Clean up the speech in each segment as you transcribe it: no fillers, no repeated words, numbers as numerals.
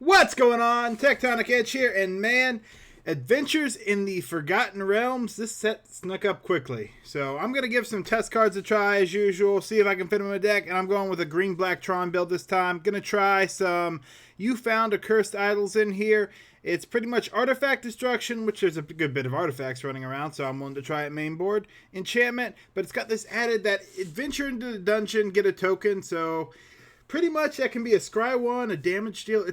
What's going on? Tectonic Edge here, and man, Adventures in the Forgotten Realms, this set snuck up quickly. So I'm going to give some test cards a try as usual, see if I can fit them in my deck, and I'm going with a green-black Tron build this time. Going to try some You Found Accursed Idols in here. It's pretty much Artifact Destruction, which there's a good bit of artifacts running around, so I'm willing to try it main board. Enchantment, but it's got this added that Adventure into the Dungeon, get a token, so pretty much that can be a Scry 1, a damage deal.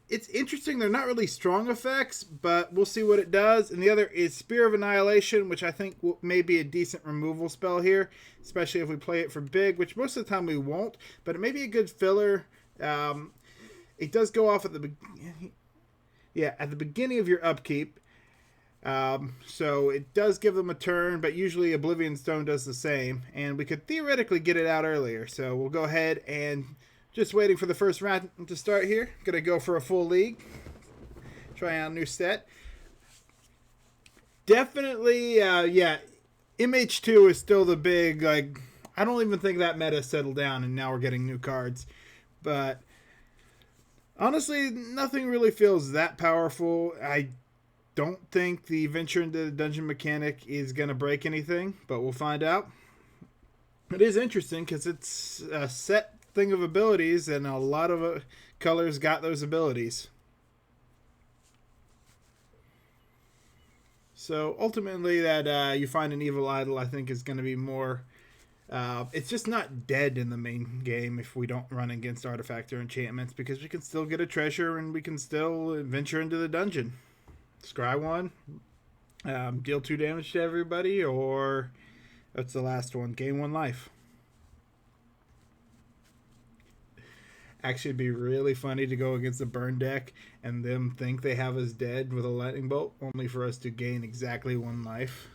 It's interesting. They're not really strong effects, but we'll see what it does. And the other is Spear of Annihilation, which I think may be a decent removal spell here, especially if we play it for big, which most of the time we won't, but it may be a good filler. It does go off at the beginning of your upkeep. So it does give them a turn, but usually Oblivion Stone does the same, and we could theoretically get it out earlier. So we'll go ahead and just waiting for the first round to start here. Gonna go for a full league. Try out a new set. Definitely, MH2 is still the big, I don't even think that meta settled down, and now we're getting new cards. But honestly, nothing really feels that powerful. I don't think the Venture into the Dungeon mechanic is going to break anything, but we'll find out. It is interesting because it's a set thing of abilities, and a lot of colors got those abilities. So ultimately that You Find an Evil Idol, I think, is going to be more... it's just not dead in the main game if we don't run against artifact or enchantments, because we can still get a treasure and we can still venture into the dungeon. Scry 1, deal 2 damage to everybody, or that's the last one, gain 1 life. Actually, it'd be really funny to go against a burn deck and them think they have us dead with a lightning bolt, only for us to gain exactly 1 life.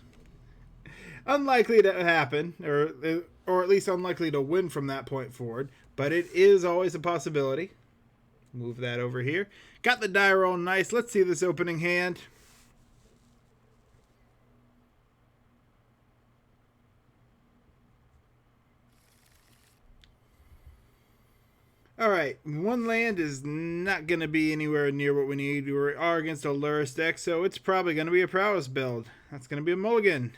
Unlikely to happen, or at least unlikely to win from that point forward, but it is always a possibility. Move that over here. Got the die roll nice. Let's see this opening hand. Alright, 1 land is not going to be anywhere near what we need. We are against a Lurrus deck, so it's probably going to be a Prowess build. That's going to be a mulligan.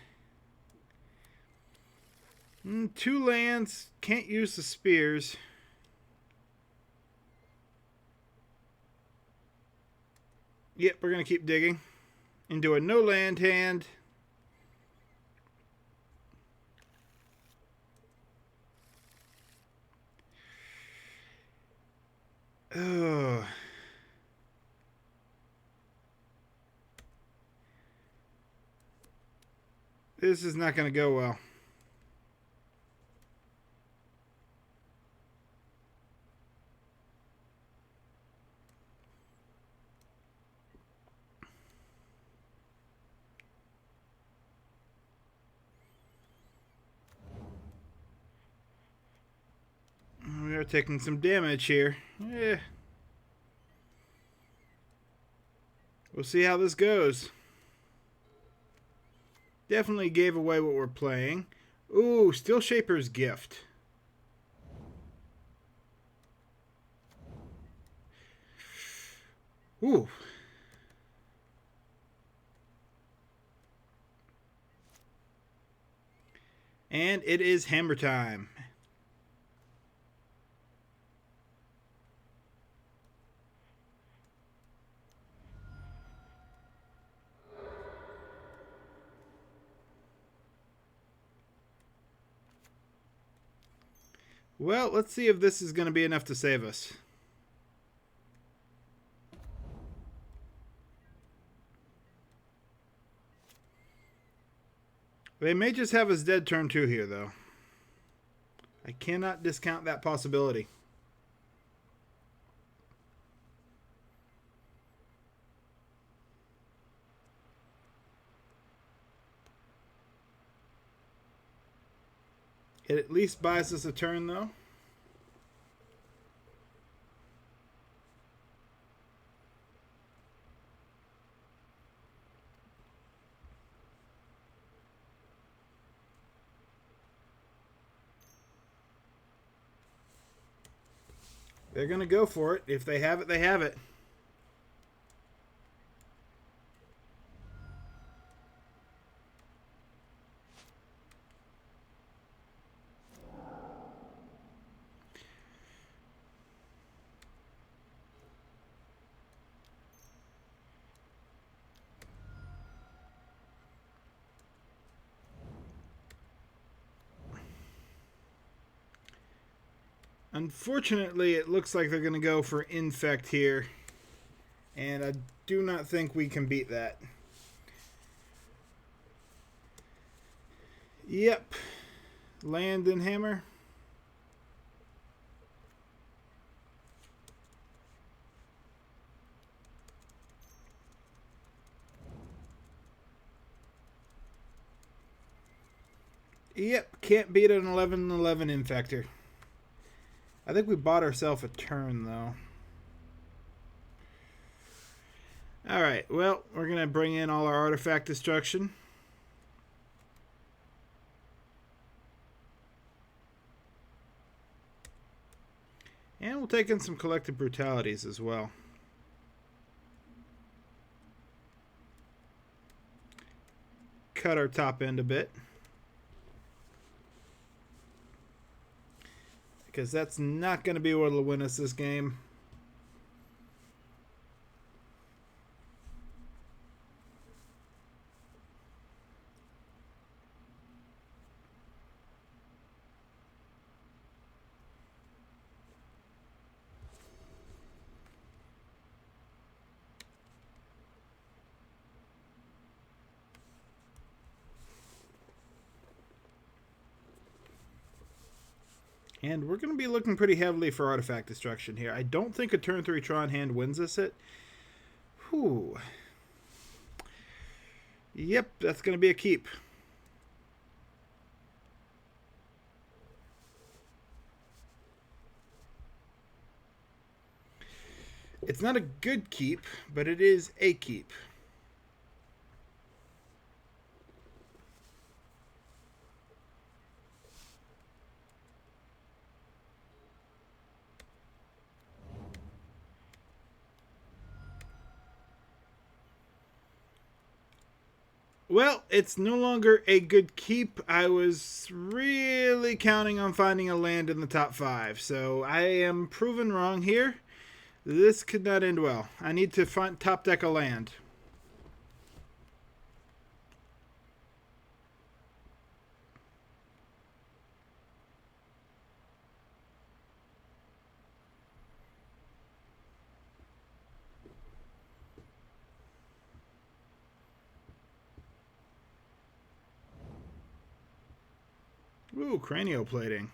2 lands, can't use the spears. Yep, we're going to keep digging into a no land hand. Oh. This is not going to go well. We are taking some damage here. Yeah. We'll see how this goes. Definitely gave away what we're playing. Ooh, Steel Shaper's Gift. Ooh. And it is hammer time. Well, let's see if this is going to be enough to save us. They may just have us dead turn 2 here, though. I cannot discount that possibility. It at least buys us a turn, though. They're going to go for it. If they have it, they have it. Unfortunately, it looks like they're going to go for Infect here. And I do not think we can beat that. Yep. Land and hammer. Yep, can't beat an 11/11 Infector. I think we bought ourselves a turn, though. Alright, well, we're going to bring in all our artifact destruction. And we'll take in some collective brutalities as well. Cut our top end a bit. Because that's not going to be able to win us this game. And we're going to be looking pretty heavily for artifact destruction here. I don't think a turn 3 Tron hand wins us it. Whew. Yep, that's going to be a keep. It's not a good keep, but it is a keep. Well, it's no longer a good keep. I was really counting on finding a land in the top 5, so I am proven wrong here. This could not end well. I need to find top deck a land. Ooh, cranioplating.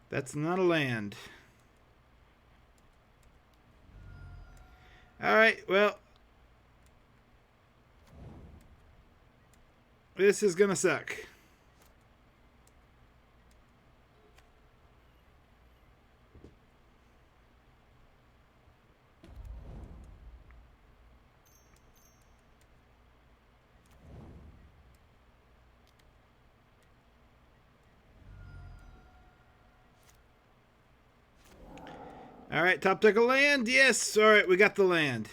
That's not a land. Alright, well. This is gonna suck. Alright, top deck a land. Yes, alright, we got the land.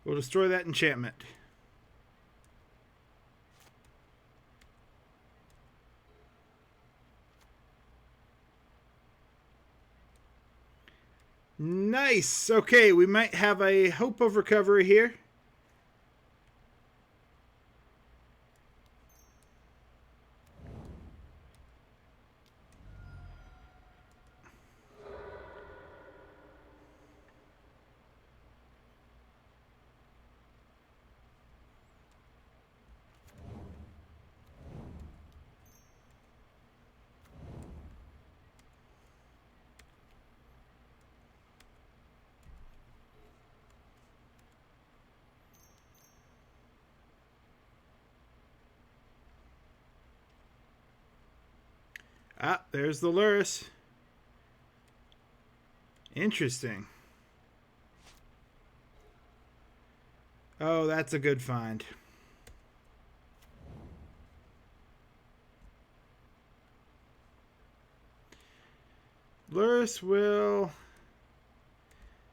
We'll destroy that enchantment. Nice. Okay, we might have a hope of recovery here. Ah, there's the Luris. Interesting. Oh, that's a good find. Lurrus will...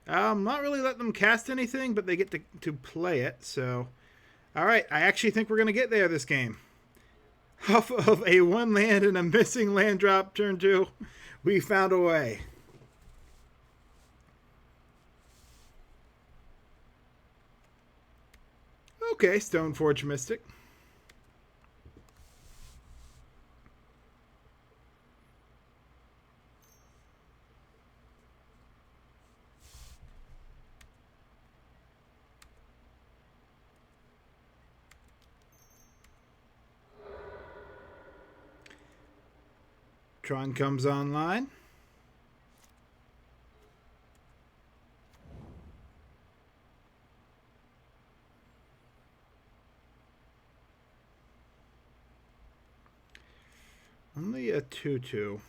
not really let them cast anything, but they get to play it, so... Alright, I actually think we're going to get there this game. Off of a 1 land and a missing land drop turn 2, we found a way. Okay, Stoneforge Mystic. Tron comes online. Only a 2/2.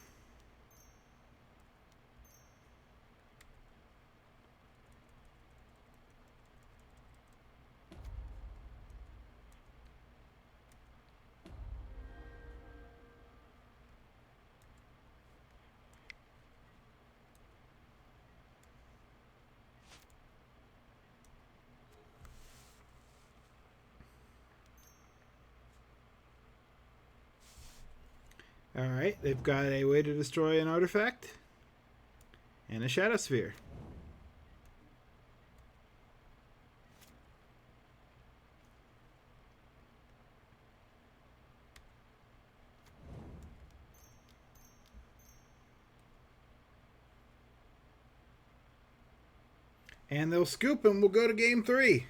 Alright, they've got a way to destroy an artifact and a Shadow Sphere. And they'll scoop and we'll go to game 3.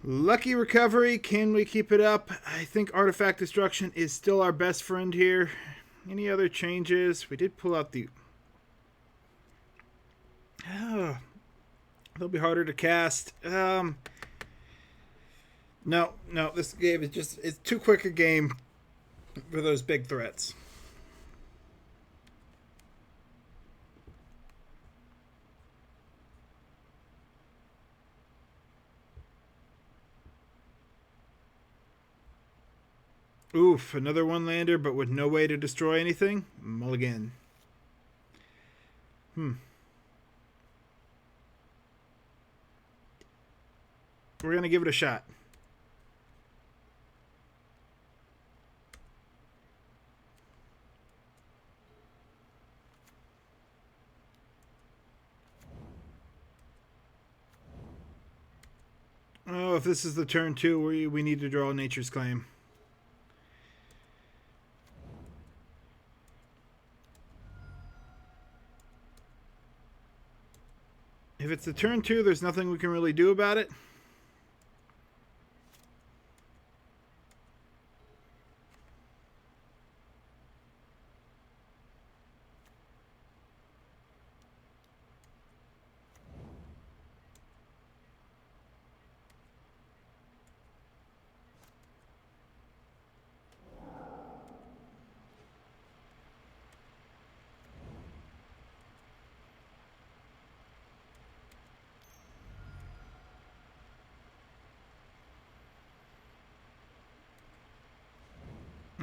Lucky recovery. Can we keep it up? I think artifact destruction is still our best friend here. Any other changes? We did pull out the... Oh, they'll be harder to cast. No, this game is just... It's too quick a game for those big threats. Oof, another 1-lander, but with no way to destroy anything? Mulligan. We're going to give it a shot. Oh, if this is the turn 2, we need to draw Nature's Claim. If it's the turn 2, there's nothing we can really do about it.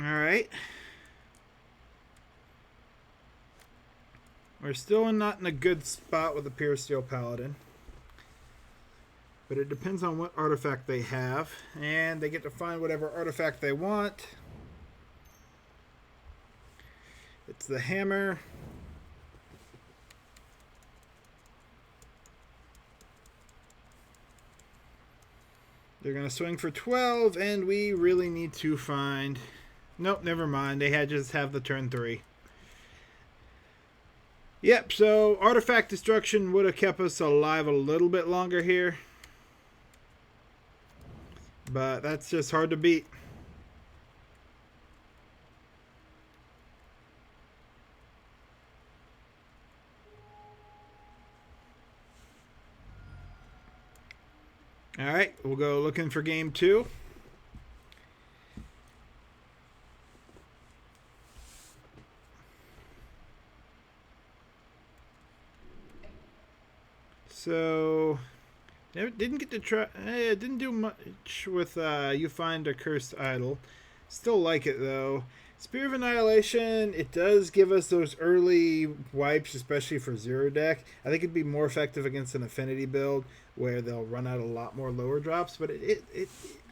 Alright. We're still not in a good spot with the Pure Steel Paladin. But it depends on what artifact they have. And they get to find whatever artifact they want. It's the hammer. They're going to swing for 12, and we really need to find... Nope, never mind. They had just have the turn 3. Yep, so artifact destruction would have kept us alive a little bit longer here. But that's just hard to beat. Alright, we'll go looking for game 2. So, never, didn't get to try. Didn't do much with You Find a Cursed Idol. Still like it though. Spear of Annihilation, it does give us those early wipes, especially for zero deck. I think it'd be more effective against an affinity build where they'll run out a lot more lower drops. But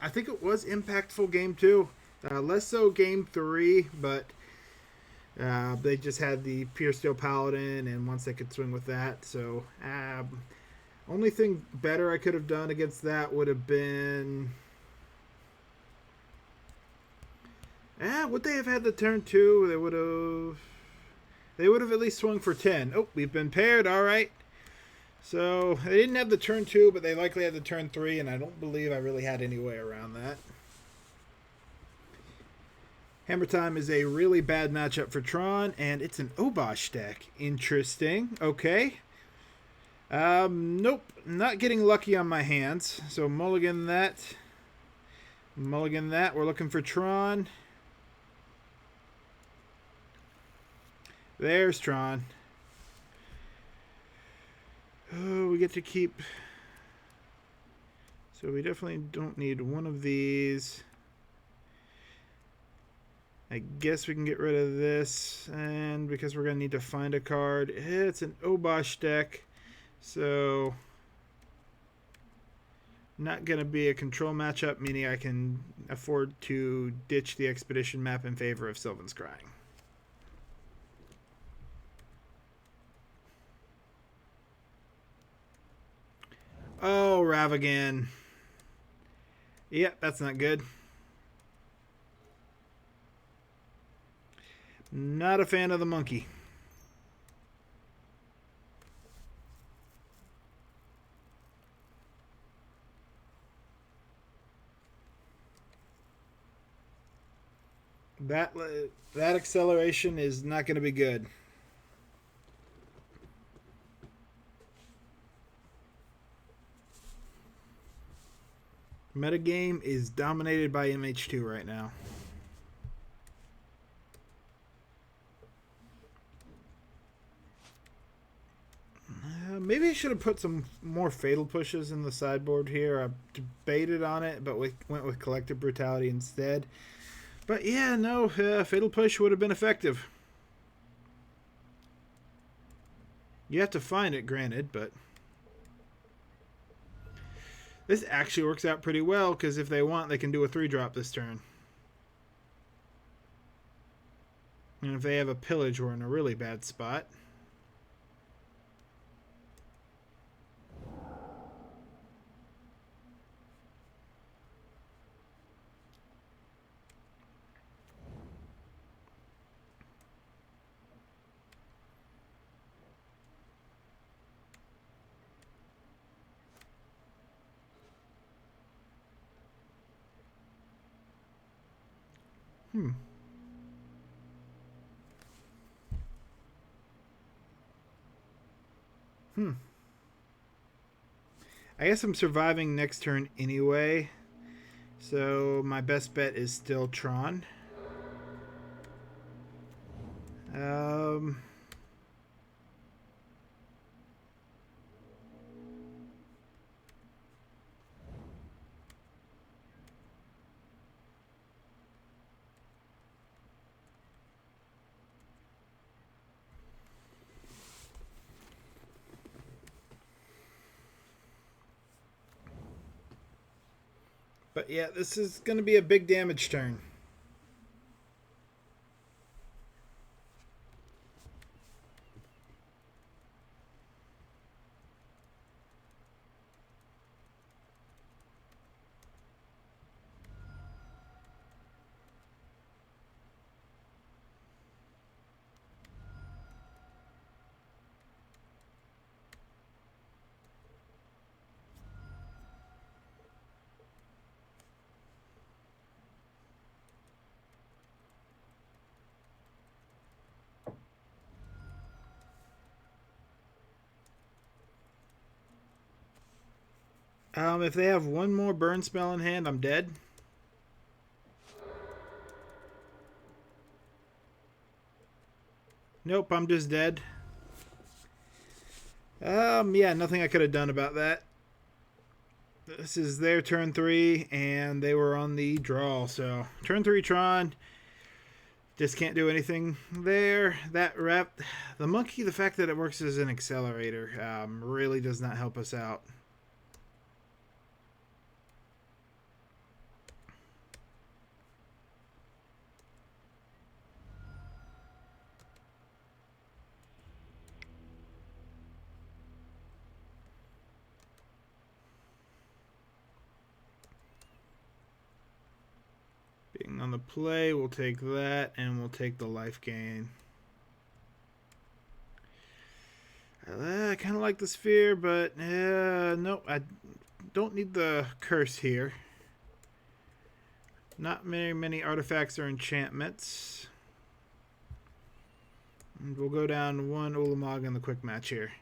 I think it was impactful game 2. Less so game 3, but they just had the Pure Steel Paladin, and once they could swing with that. So, only thing better I could have done against that would have been... would they have had the turn 2? They would have at least swung for 10. Oh, we've been paired. All right. So they didn't have the turn 2, but they likely had the turn 3, and I don't believe I really had any way around that. Hammer Time is a really bad matchup for Tron, and it's an Obosh deck. Interesting. Okay. Nope. Not getting lucky on my hands. So mulligan that. Mulligan that. We're looking for Tron. There's Tron. Oh, we get to keep... So we definitely don't need one of these. I guess we can get rid of this. And because we're going to need to find a card. It's an Obosh deck. So... Not going to be a control matchup, meaning I can afford to ditch the Expedition map in favor of Sylvan Scrying. Oh, Ravagan. Yep, that's not good. Not a fan of the monkey. That acceleration is not going to be good. Metagame is dominated by MH2 right now. Maybe I should have put some more Fatal Pushes in the sideboard here. I debated on it, but we went with Collective Brutality instead. But yeah, no, Fatal Push would have been effective. You have to find it, granted, but... This actually works out pretty well, because if they want, they can do a 3-drop this turn. And if they have a Pillage, we're in a really bad spot. I guess I'm surviving next turn anyway. So my best bet is still Tron. But yeah, this is going to be a big damage turn. If they have one more burn spell in hand, I'm dead. Nope, I'm just dead. Yeah, nothing I could have done about that. This is their turn 3, and they were on the draw. So turn 3 Tron. Just can't do anything there. That rep, the monkey, the fact that it works as an accelerator really does not help us out. Being on the play, we'll take that, and we'll take the life gain. I kind of like the sphere, but no, I don't need the curse here. Not many artifacts or enchantments. And we'll go down 1 Ulamog in the quick match here.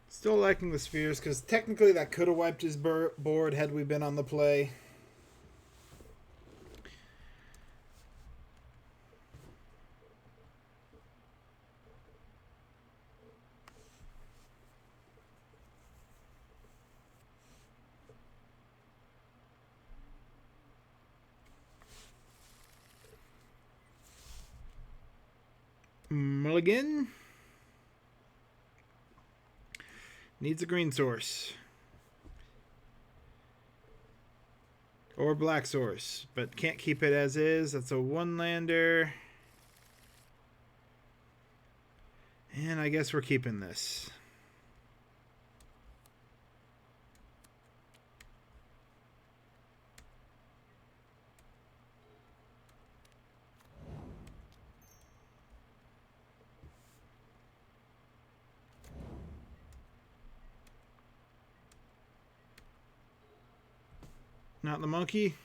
Still liking the spheres, because technically that could have wiped his board had we been on the play. Mulligan needs a green source or black source, but can't keep it as is. That's a 1-lander, and I guess we're keeping this. Not the monkey.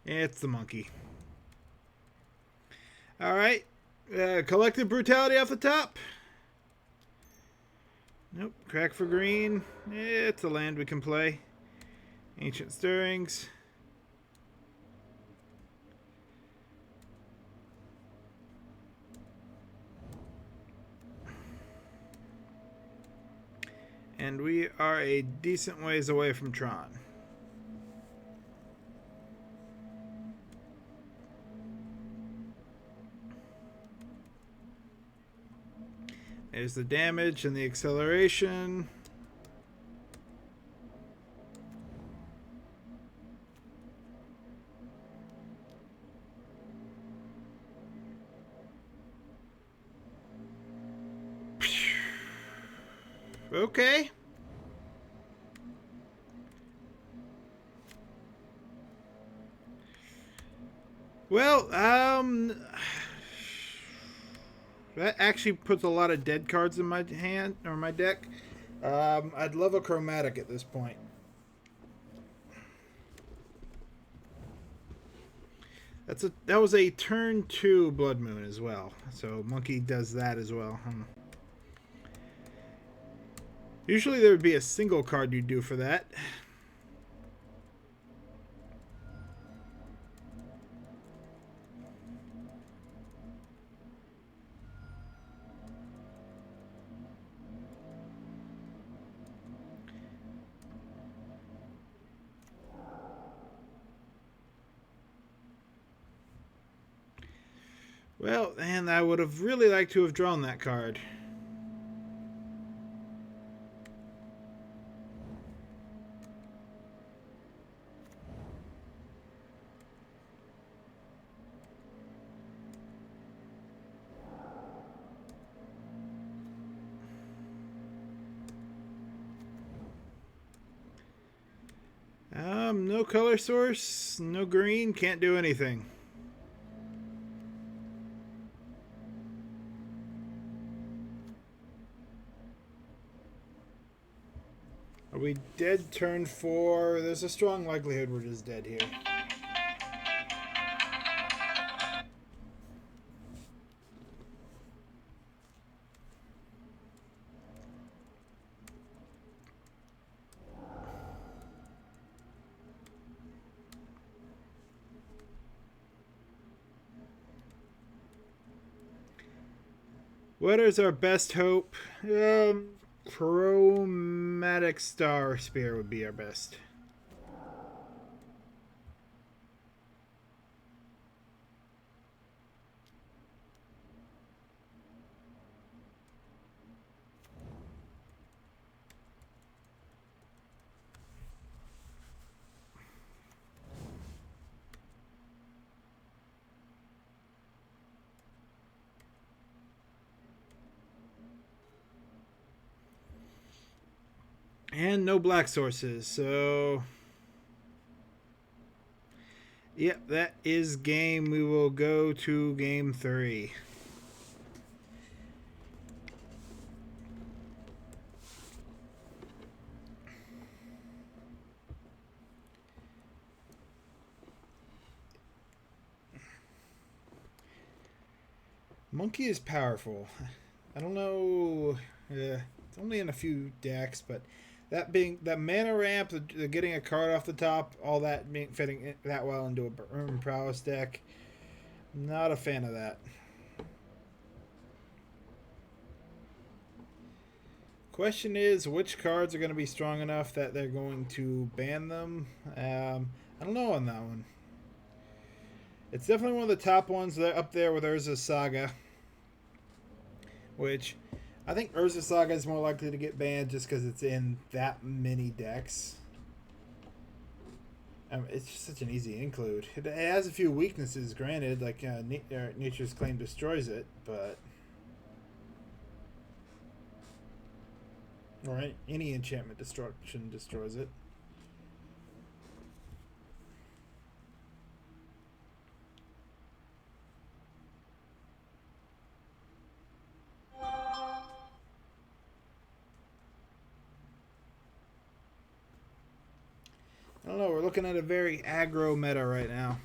It's the monkey. Alright. Collective Brutality off the top. Nope. Crack for green. It's a land we can play. Ancient Stirrings. And we are a decent ways away from Tron. There's the damage and the acceleration. Okay. Well, that actually puts a lot of dead cards in my hand or my deck. I'd love a Chromatic at this point. That was a turn 2 Blood Moon as well. So Monkey does that as well. Usually there would be a single card you'd do for that. Well, and I would have really liked to have drawn that card. No color source, no green, can't do anything. Are we dead turn 4? There's a strong likelihood we're just dead here. What is our best hope? Chromatic Star Spear would be our best. And no black sources, so... Yep, that is game. We will go to game 3. Monkey is powerful. I don't know... it's only in a few decks, but... That mana ramp, the getting a card off the top, all that fitting that well into a Burn Prowess deck. Not a fan of that. Question is, which cards are going to be strong enough that they're going to ban them? I don't know on that one. It's definitely one of the top ones. They're up there with Urza Saga, which... I think Urza Saga is more likely to get banned just because it's in that many decks. It's just such an easy include. It has a few weaknesses, granted, like Nature's Claim destroys it, but... Or any enchantment destruction destroys it. I don't know, we're looking at a very aggro meta right now.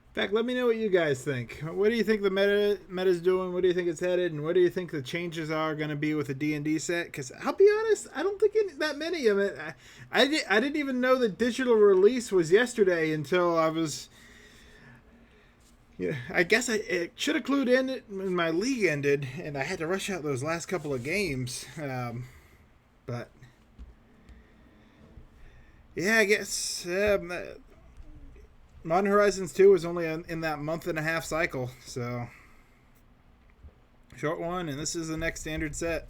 In fact, let me know what you guys think. What do you think the meta's doing? What do you think it's headed? And what do you think the changes are going to be with the D&D set? Because I'll be honest, I don't think that many of it. I didn't even know the digital release was yesterday until I was... Yeah, I guess it should have clued in when my league ended, and I had to rush out those last couple of games. But yeah, I guess Modern Horizons 2 was only in that month and a half cycle, so short one, and this is the next standard set,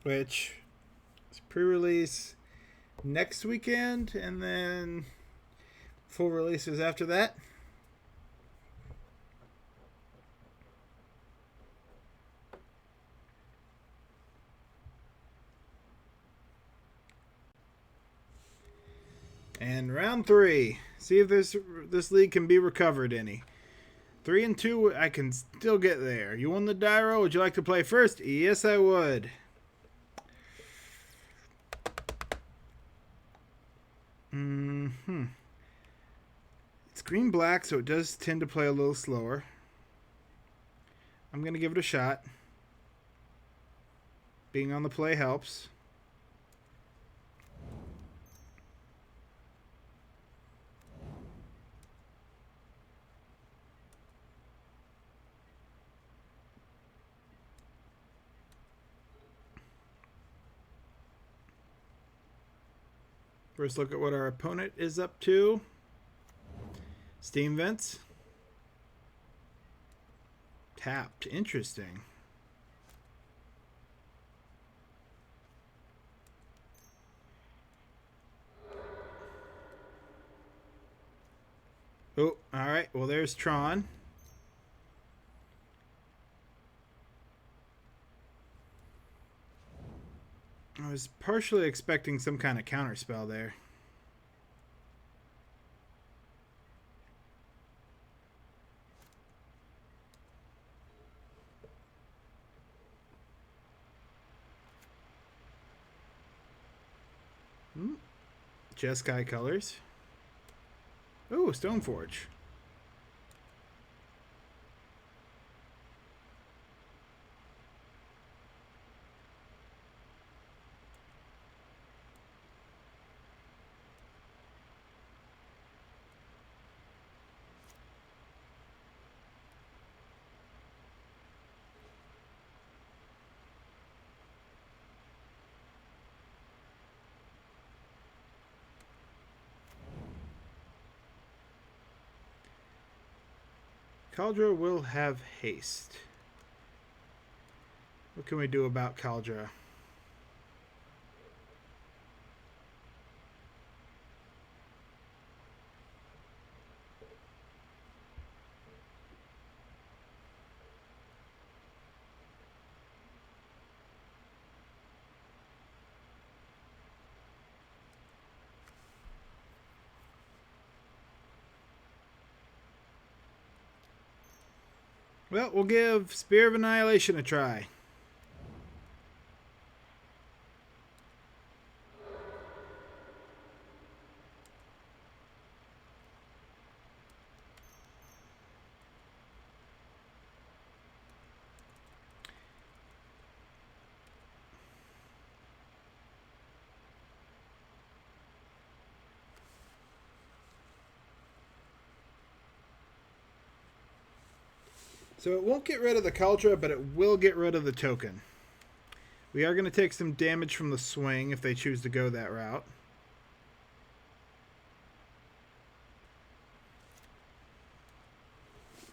which is pre-release next weekend, and then full releases after that. And round 3. See if this league can be recovered any. 3 and 2, I can still get there. You won the die roll. Would you like to play first? Yes, I would. It's green-black, so it does tend to play a little slower. I'm going to give it a shot. Being on the play helps. First look at what our opponent is up to. Steam Vents. Tapped. Interesting. Oh, alright. Well, there's Tron. I was partially expecting some kind of counterspell there. Jeskai colors. Oh, Stoneforge. Kaldra will have haste. What can we do about Kaldra? Well, we'll give Spear of Annihilation a try. So it won't get rid of the Kaldra, but it will get rid of the token. We are going to take some damage from the swing if they choose to go that route.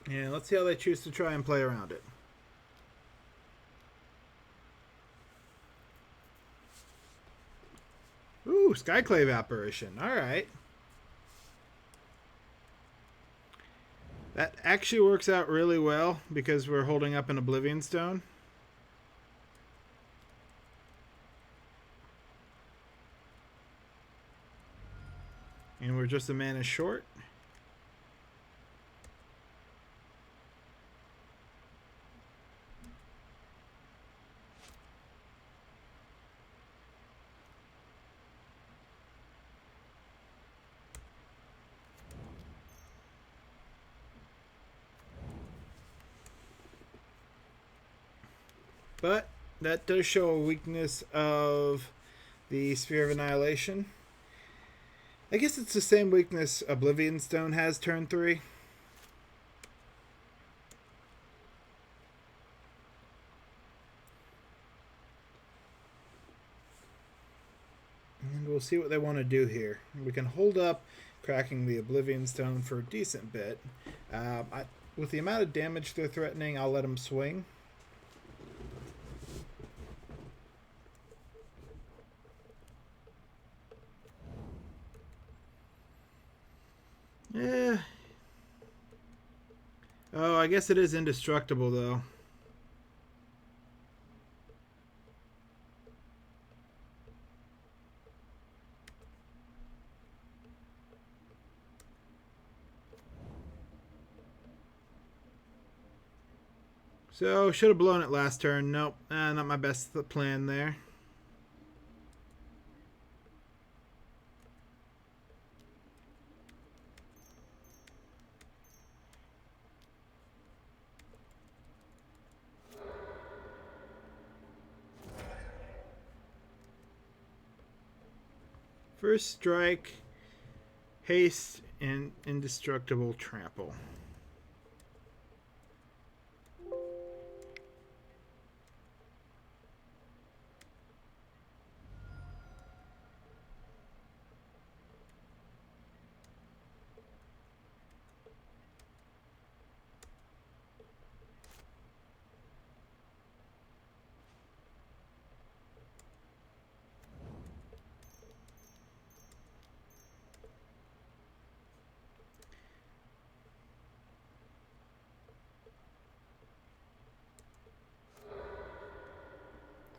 And let's see how they choose to try and play around it. Ooh, Skyclave Apparition. Alright. That actually works out really well because we're holding up an Oblivion Stone. And we're just a mana short. But that does show a weakness of the Sphere of Annihilation. I guess it's the same weakness Oblivion Stone has turn 3. And we'll see what they want to do here. We can hold up cracking the Oblivion Stone for a decent bit. With the amount of damage they're threatening, I'll let them swing. Yeah. Oh, I guess it is indestructible, though. So, should have blown it last turn. Nope, not my best plan there. First strike, haste, and indestructible trample.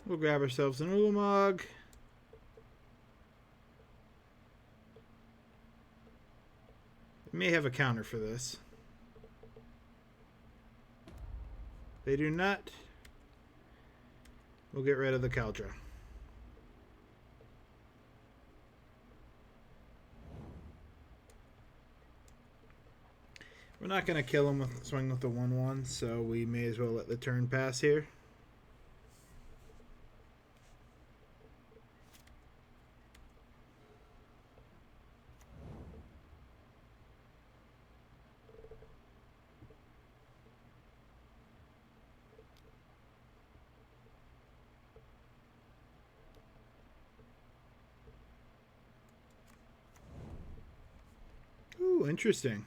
We'll grab ourselves an Ulamog. We may have a counter for this. They do not. We'll get rid of the Kaldra. We're not going to kill him with swing with the 1/1, so we may as well let the turn pass here. Ooh, interesting.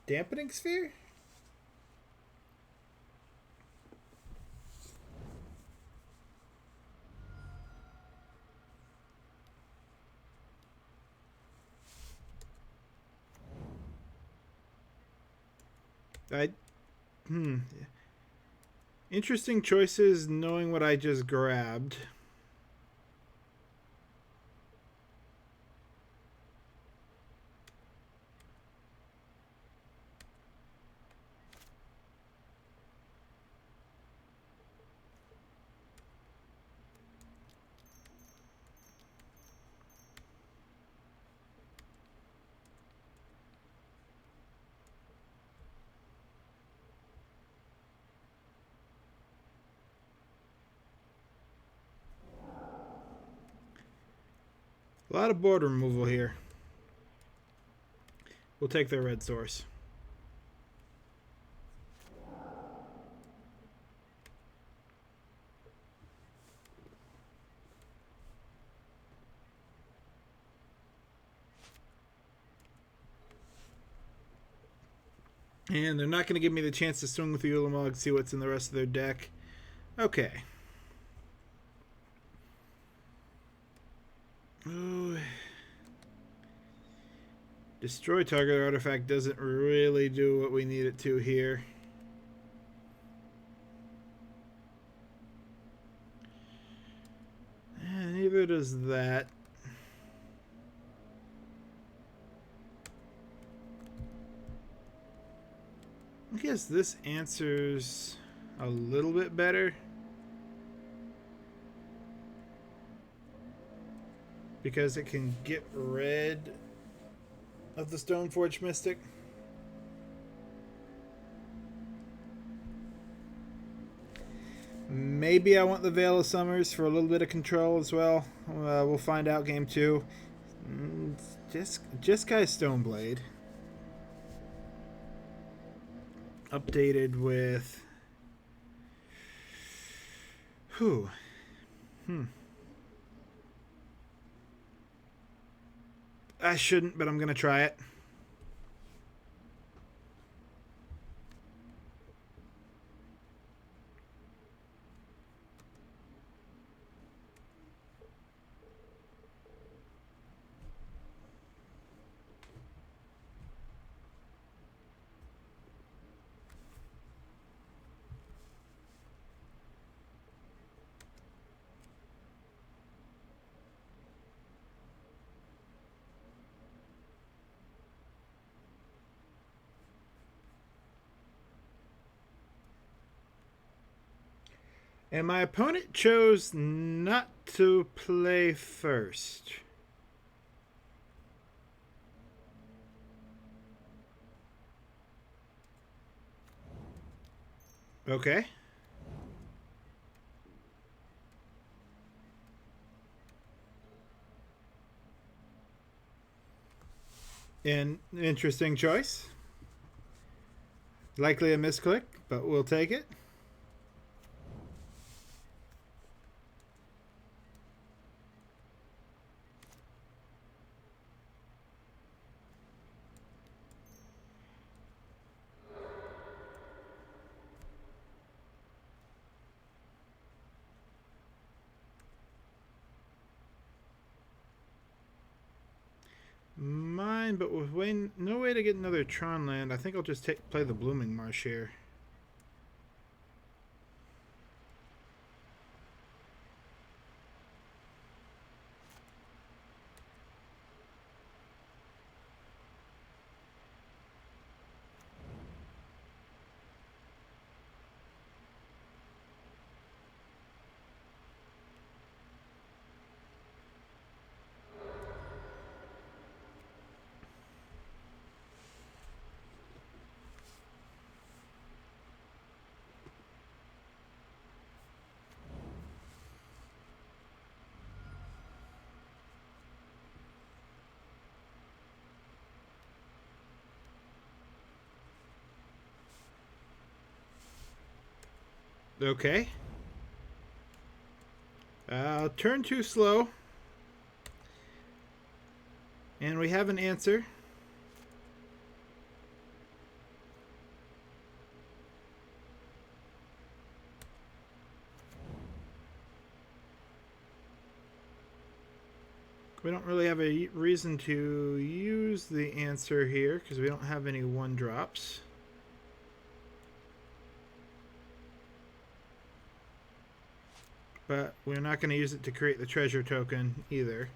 Dampening Sphere? Interesting choices knowing what I just grabbed. A lot of board removal here. We'll take their red source. And they're not going to give me the chance to swing with the Ulamog and see what's in the rest of their deck. Okay. Oh. Destroy target artifact doesn't really do what we need it to here. And neither does that. I guess this answers a little bit better. Because it can get rid of the Stoneforge Mystic. Maybe I want the Veil of Summers for a little bit of control as well. We'll find out game 2. Just Guy's Stoneblade. Updated with... I shouldn't, but I'm going to try it. And my opponent chose not to play first. Okay. An interesting choice. Likely a misclick, but we'll take it. Mine, but with no way to get another Tron land, I think I'll just play the Blooming Marsh here. Okay. Turn 2 slow. And we have an answer. We don't really have a reason to use the answer here because we don't have any 1-drops. But we're not going to use it to create the treasure token either.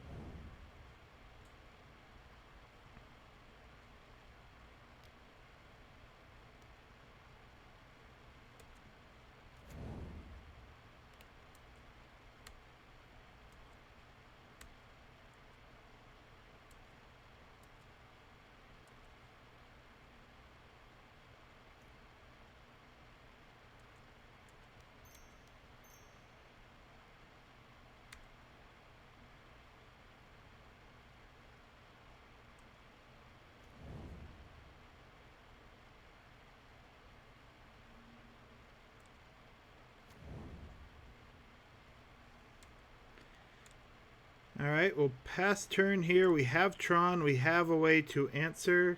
Alright, we'll pass turn here. We have Tron. We have a way to answer.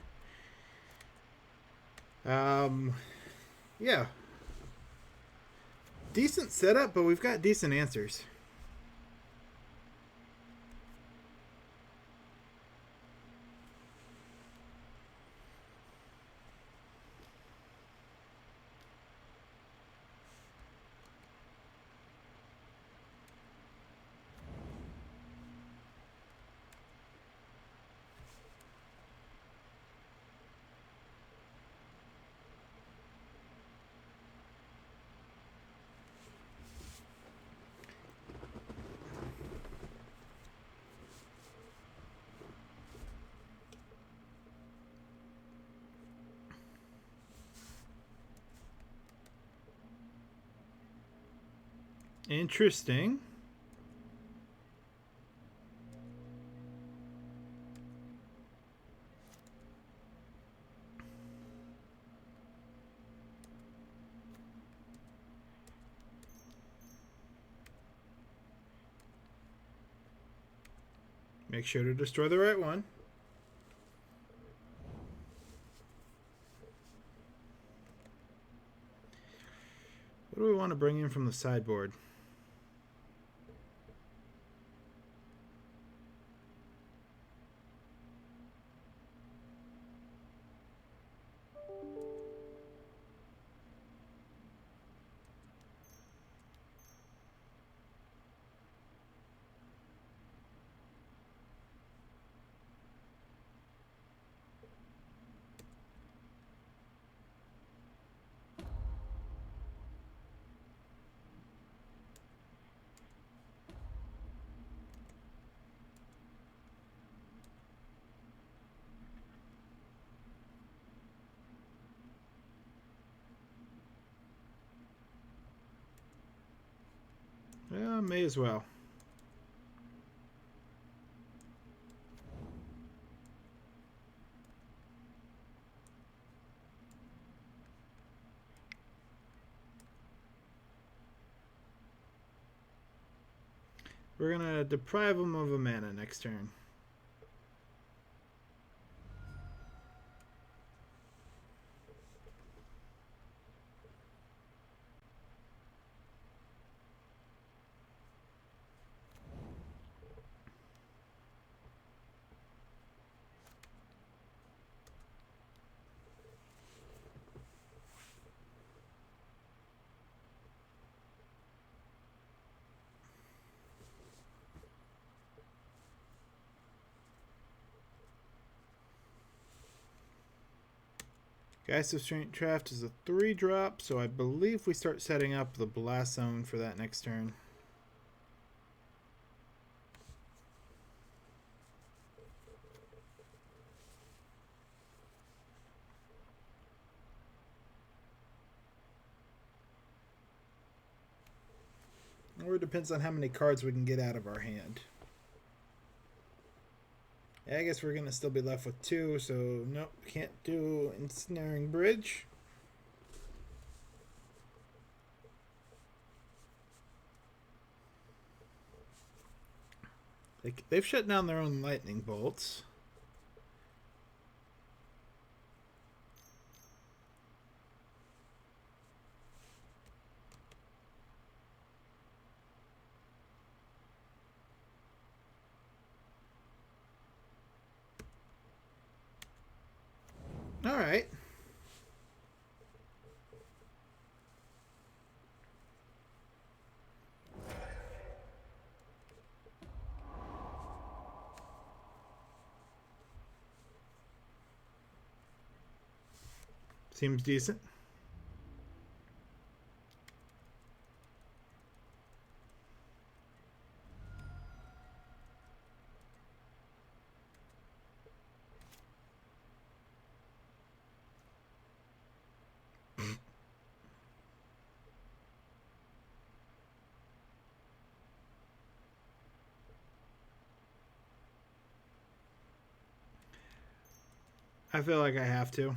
Yeah. Decent setup, but we've got decent answers. Interesting. Make sure to destroy the right one. What do we want to bring in from the sideboard? Yeah, may as well. We're going to deprive him of a mana next turn. Geist of Strength Draft is a 3-drop, so I believe we start setting up the Blast Zone for that next turn. Or it depends on how many cards we can get out of our hand. I guess we're going to still be left with 2, so nope, can't do Ensnaring Bridge. They've shut down their own lightning bolts. right. Seems decent. I feel like I have to.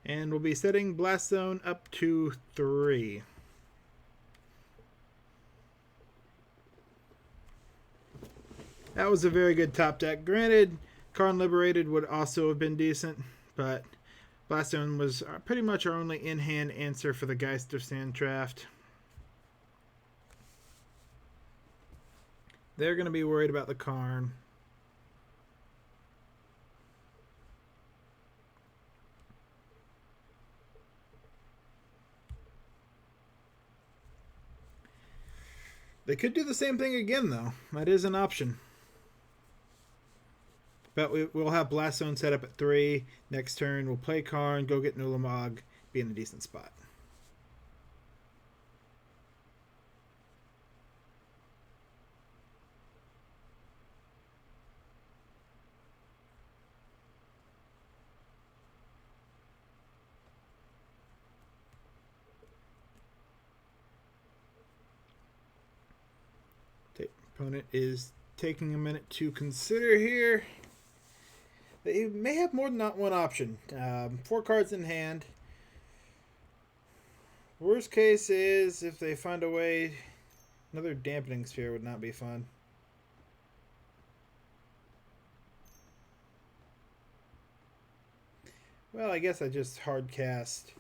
And we'll be setting Blast Zone up to 3. That was a very good top deck. Granted, Karn Liberated would also have been decent, but Blast Zone was pretty much our only in-hand answer for the Geister Sand draft. They're going to be worried about the Karn. They could do the same thing again, though. That is an option. But we'll have Blast Zone set up at 3. Next turn, we'll play Karn, go get Nulamog, be in a decent spot. The opponent is taking a minute to consider here. They may have more than not one option. 4 cards in hand. Worst case is if they find a way, another Dampening Sphere would not be fun. Well, I guess I just hard cast.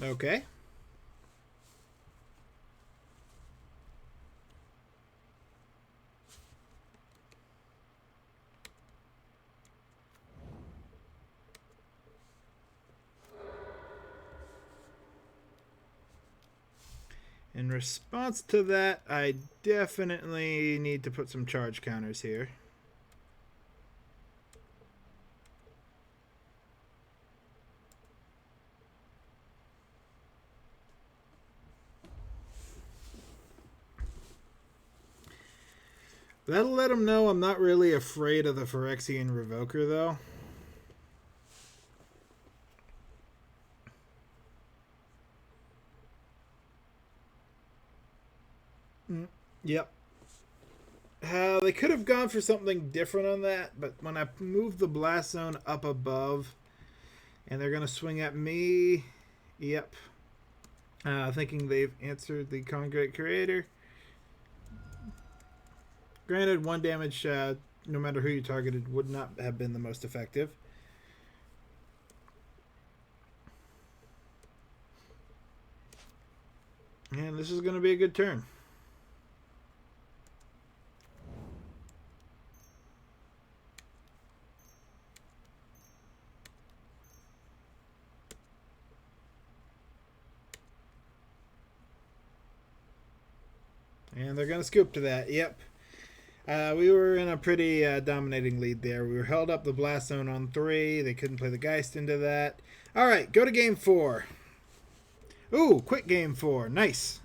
Okay. In response to that, I definitely need to put some charge counters here. That'll let them know I'm not really afraid of the Phyrexian Revoker, though. Yep. They could have gone for something different on that, but when I move the Blast Zone up above, and they're going to swing at me, yep. Thinking they've answered the Congregate Creator. Granted, 1 damage, no matter who you targeted, would not have been the most effective. And this is going to be a good turn. And they're going to scoop to that. Yep. We were in a pretty dominating lead there. We were held up the Blast Zone on 3. They couldn't play the Geist into that. All right, go to game 4. Ooh, quick game 4. Nice.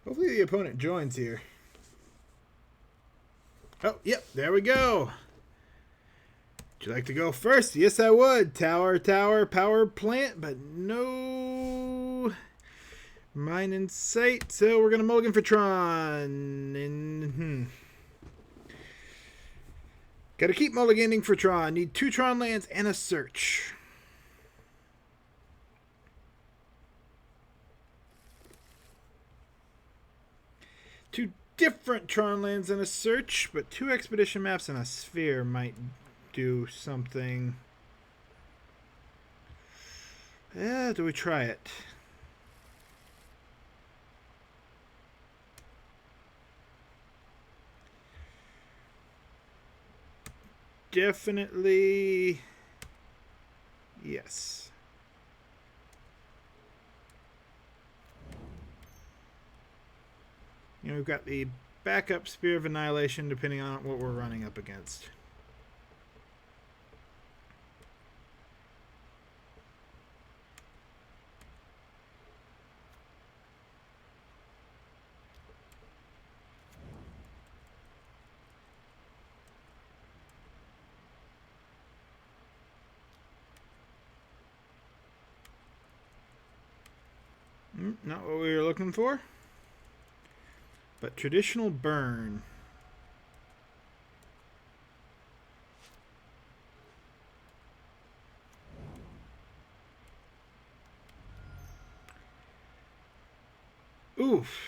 Hopefully the opponent joins here. Oh, yep, there we go. Would you like to go first? Yes, I would. Tower, power plant, but no mine in sight. So we're going to mulligan for Tron. And, Gotta keep mulliganing for Tron. Need 2 Tron lands and a search. Two different Tron lands and a search, but 2 expedition maps and a sphere might do something. Yeah, do we try it? Definitely yes. You know, we've got the backup Spear of Annihilation depending on what we're running up against. Not what we were looking for. But traditional burn. Oof.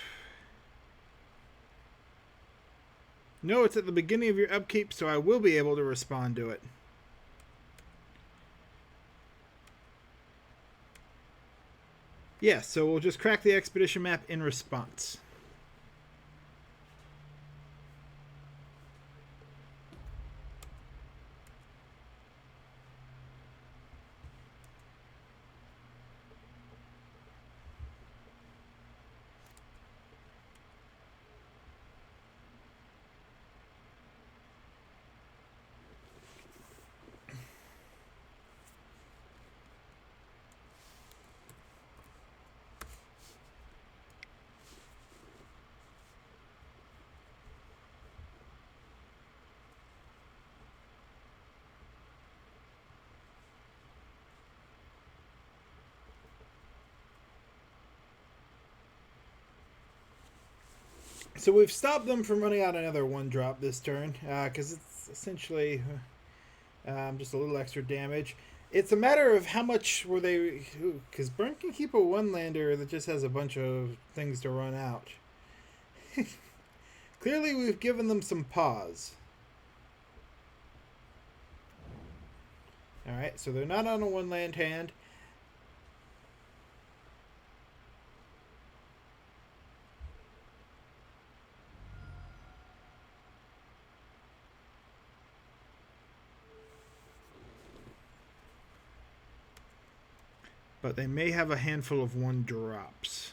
No, it's at the beginning of your upkeep, so I will be able to respond to it. Yeah, so we'll just crack the expedition map in response. So we've stopped them from running out another 1-drop this turn, because it's essentially just a little extra damage. It's a matter of how much were they... Because Burn can keep a 1-lander that just has a bunch of things to run out. Clearly we've given them some pause. Alright, so they're not on a 1-land hand. But they may have a handful of 1-drops.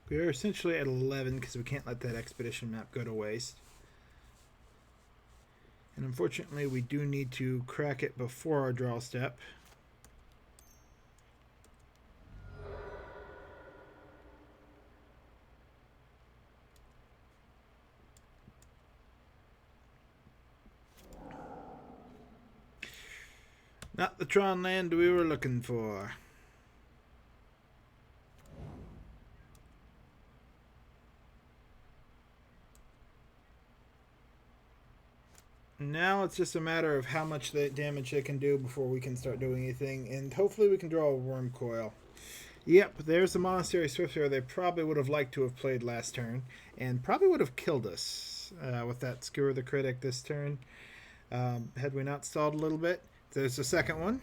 We are essentially at 11 because we can't let that expedition map go to waste. And unfortunately, we do need to crack it before our draw step. Not the Tron land we were looking for. Now it's just a matter of how much damage they can do before we can start doing anything, and hopefully we can draw a Worm Coil. Yep, there's the Monastery Swiftspear they probably would have liked to have played last turn, and probably would have killed us with that Skewer the Critic this turn, had we not stalled a little bit. there's the second one.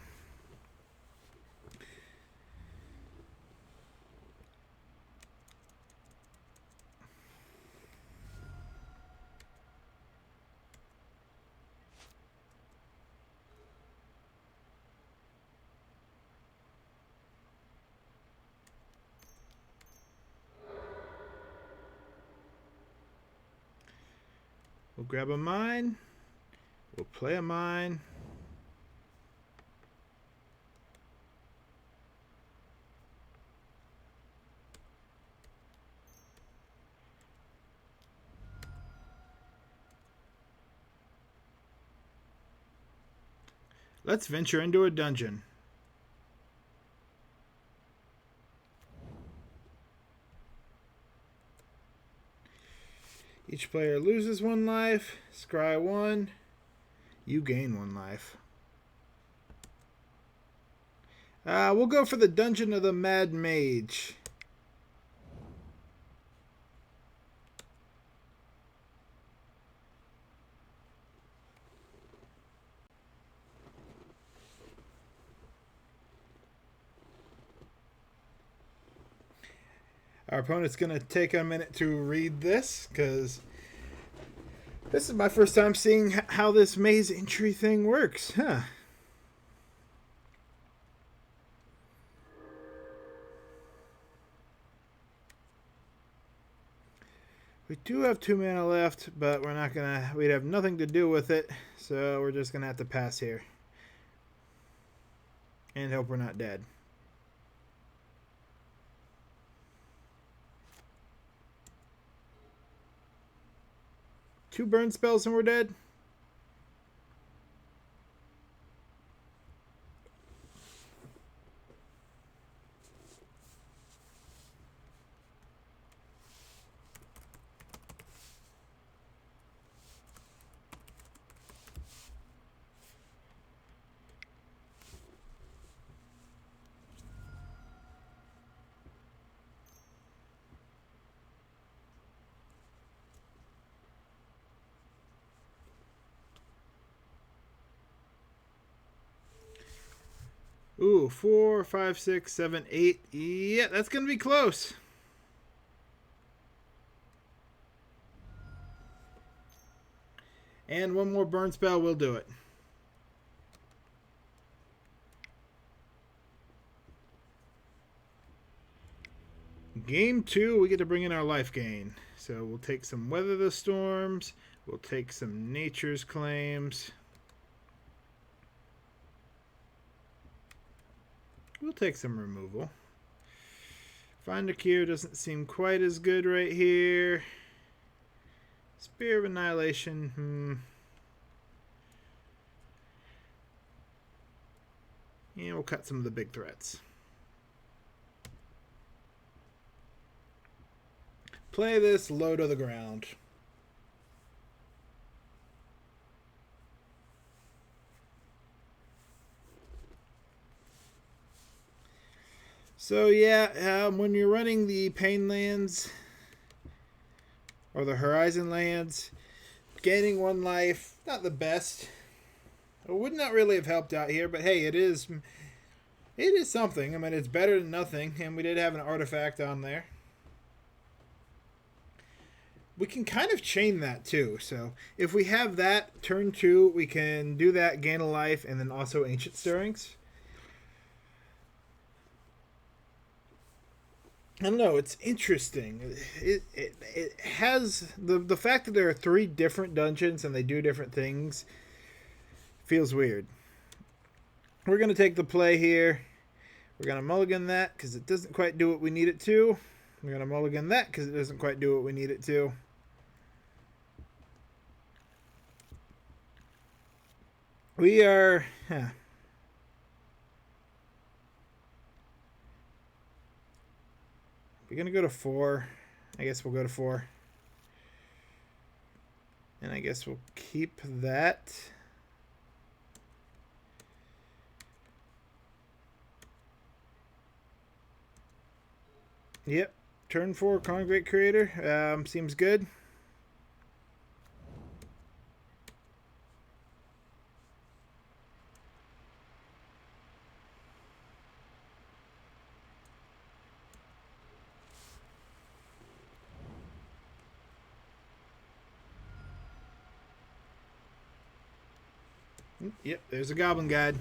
We'll grab a mine. We'll play a mine. Let's venture into a dungeon. Each player loses 1 life. Scry 1. You gain 1 life. We'll go for the Dungeon of the Mad Mage. Our opponent's going to take a minute to read this, because this is my first time seeing how this maze entry thing works. Huh. We do have 2 mana left, but we're not going to... We'd have nothing to do with it, so we're just going to have to pass here. And hope we're not dead. Two burn spells and we're dead. Ooh, 4, 5, 6, 7, 8. Yeah, that's going to be close. And one more burn spell will do it. Game 2, we get to bring in our life gain. So we'll take some Weather the Storms. We'll take some Nature's Claims. We'll take some removal. Find a Cure doesn't seem quite as good right here. Spear of Annihilation. Yeah, we'll cut some of the big threats. Play this low to the ground. So yeah, when you're running the Pain Lands or the Horizon Lands, gaining 1 life, not the best. It would not really have helped out here, but hey, it is something. I mean, it's better than nothing, and we did have an artifact on there. We can kind of chain that too. So if we have that, turn 2, we can do that, gain a life, and then also Ancient Stirrings. I don't know, it's interesting. It has the fact that there are 3 different dungeons and they do different things feels weird. We're going to take the play here. We're going to mulligan that because it doesn't quite do what we need it to. We're going to mulligan that because it doesn't quite do what we need it to. We are... We're going to go to 4. I guess we'll go to 4. And I guess we'll keep that. Yep. Turn 4, Karn Great Creator. Seems good. Yep, there's a Goblin Guide.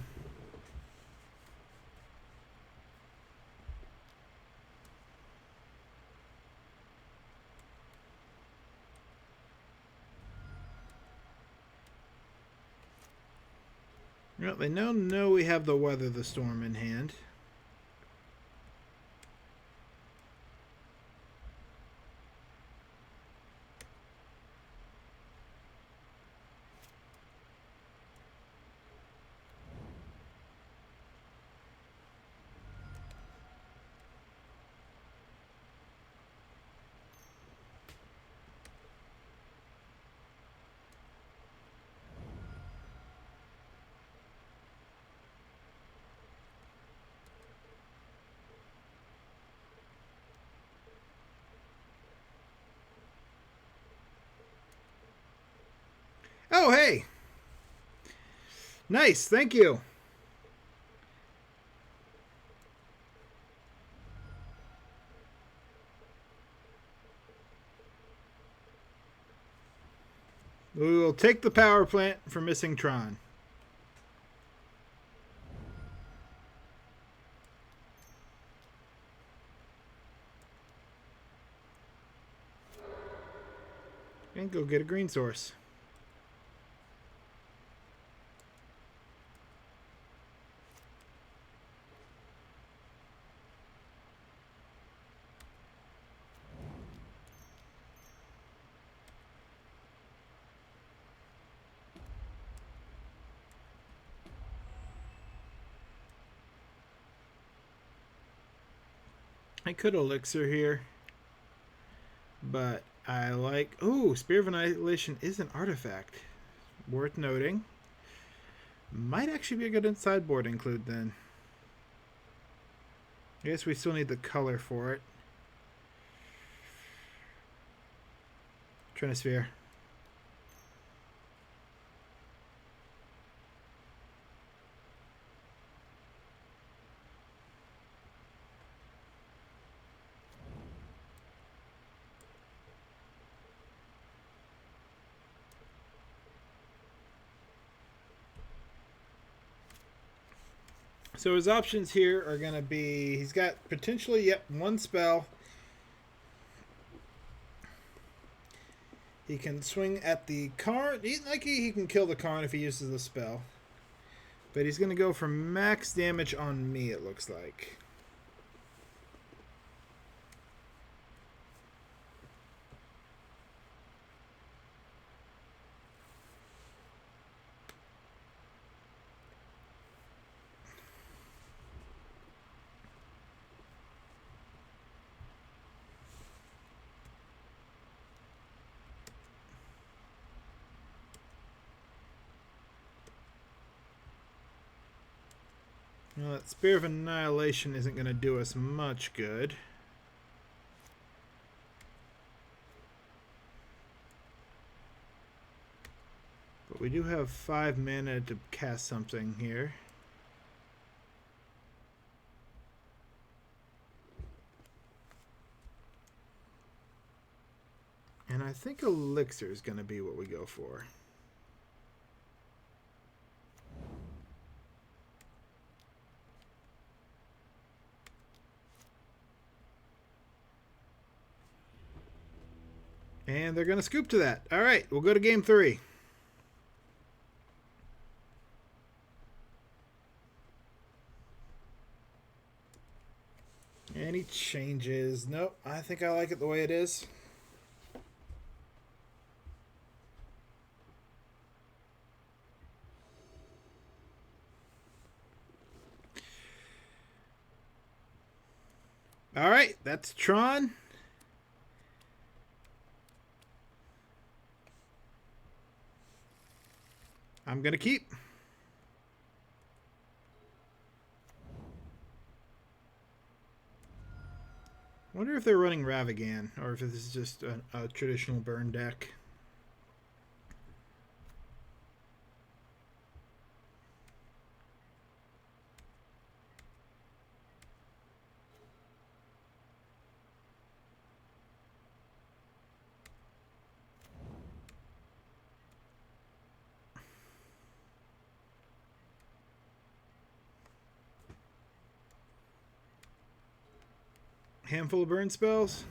Well, they now know we have the Weather the Storm in hand. Oh, hey! Nice, thank you. We will take the power plant for missing Tron. And go get a green source. I could elixir here, but I like... Ooh, Spear of Annihilation is an artifact. Worth noting. Might actually be a good sideboard include then. I guess we still need the color for it. Trinisphere. So his options here are going to be, he's got potentially, yep, one spell. He can swing at the Karn. He can kill the Karn if he uses the spell. But he's going to go for max damage on me, it looks like. Well, that Spear of Annihilation isn't going to do us much good. But we do have 5 mana to cast something here. And I think Elixir is going to be what we go for. And they're going to scoop to that. All right, we'll go to game 3. Any changes? Nope, I think I like it the way it is. All right, that's Tron. I'm going to keep. Wonder if they're running Ravagan or if this is just a traditional burn deck. Handful of burn spells.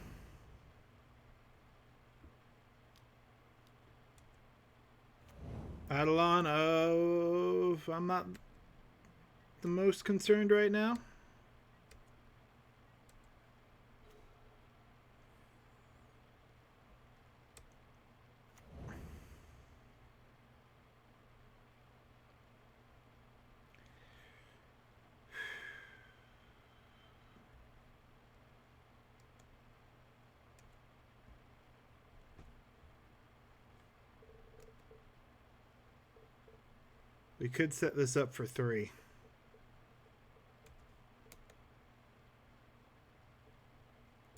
Eidolon of... I'm not the most concerned right now. We could set this up for 3.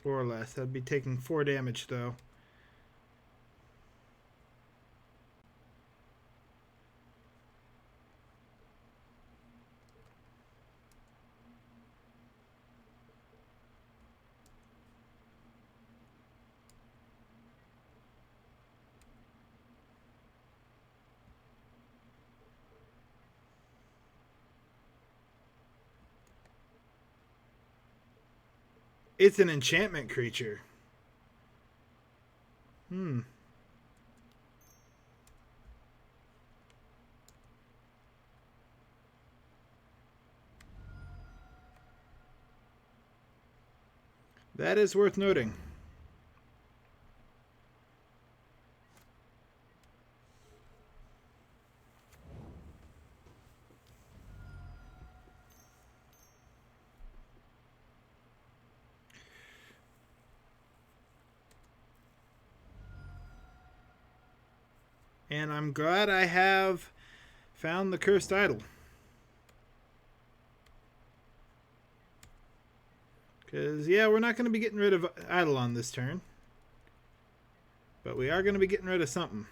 Or less. I'd be taking 4 damage though. It's an enchantment creature. That is worth noting. And I'm glad I have found the cursed idol. Because, yeah, we're not going to be getting rid of Eidolon this turn. But we are going to be getting rid of something.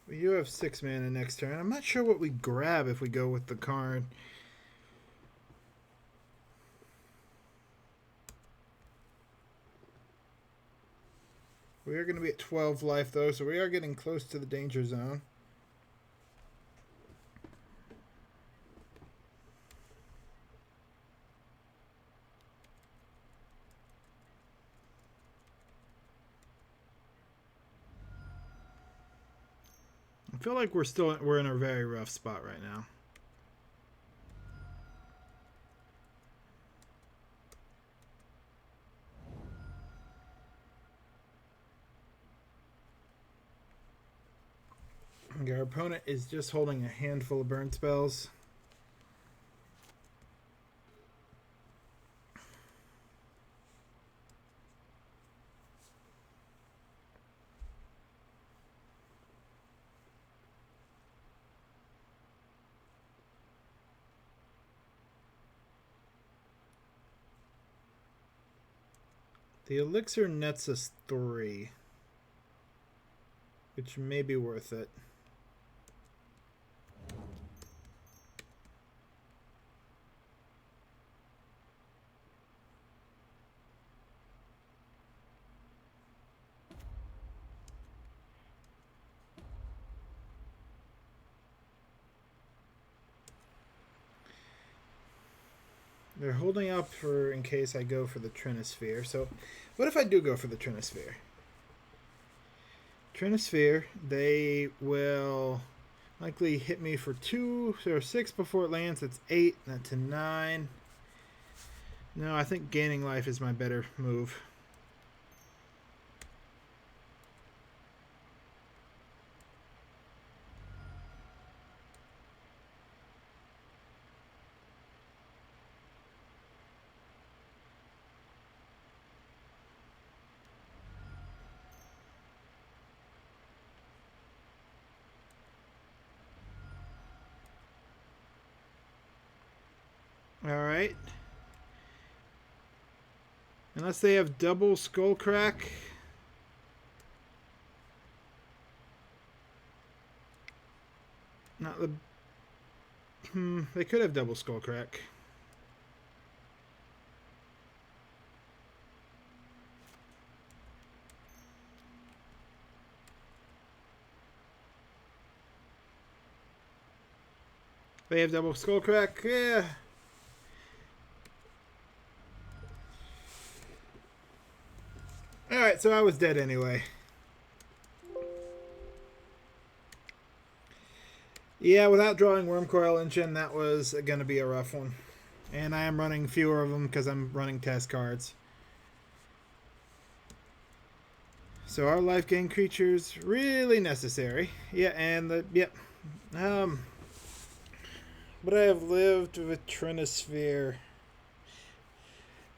We do have 6 mana next turn. I'm not sure what we grab if we go with the Karn. We are going to be at 12 life though, so we are getting close to the danger zone. I feel like we're in a very rough spot right now. Okay, our opponent is just holding a handful of burn spells. The elixir nets us 3, which may be worth it. They're holding up for in case I go for the Trinisphere. So, what if I do go for the Trinisphere? Trinisphere, they will likely hit me for 2 or 6 before it lands. That's 8. That's a 9. No, I think gaining life is my better move. Alright. Unless they have double Skullcrack. Not the... they could have double Skullcrack. They have double Skullcrack. Yeah. Alright, so I was dead anyway. Yeah, without drawing Wormcoil Engine, that was going to be a rough one. And I am running fewer of them because I'm running test cards. So our life gain creatures really necessary. Yeah, and the... Yep. But I have lived with Trinisphere.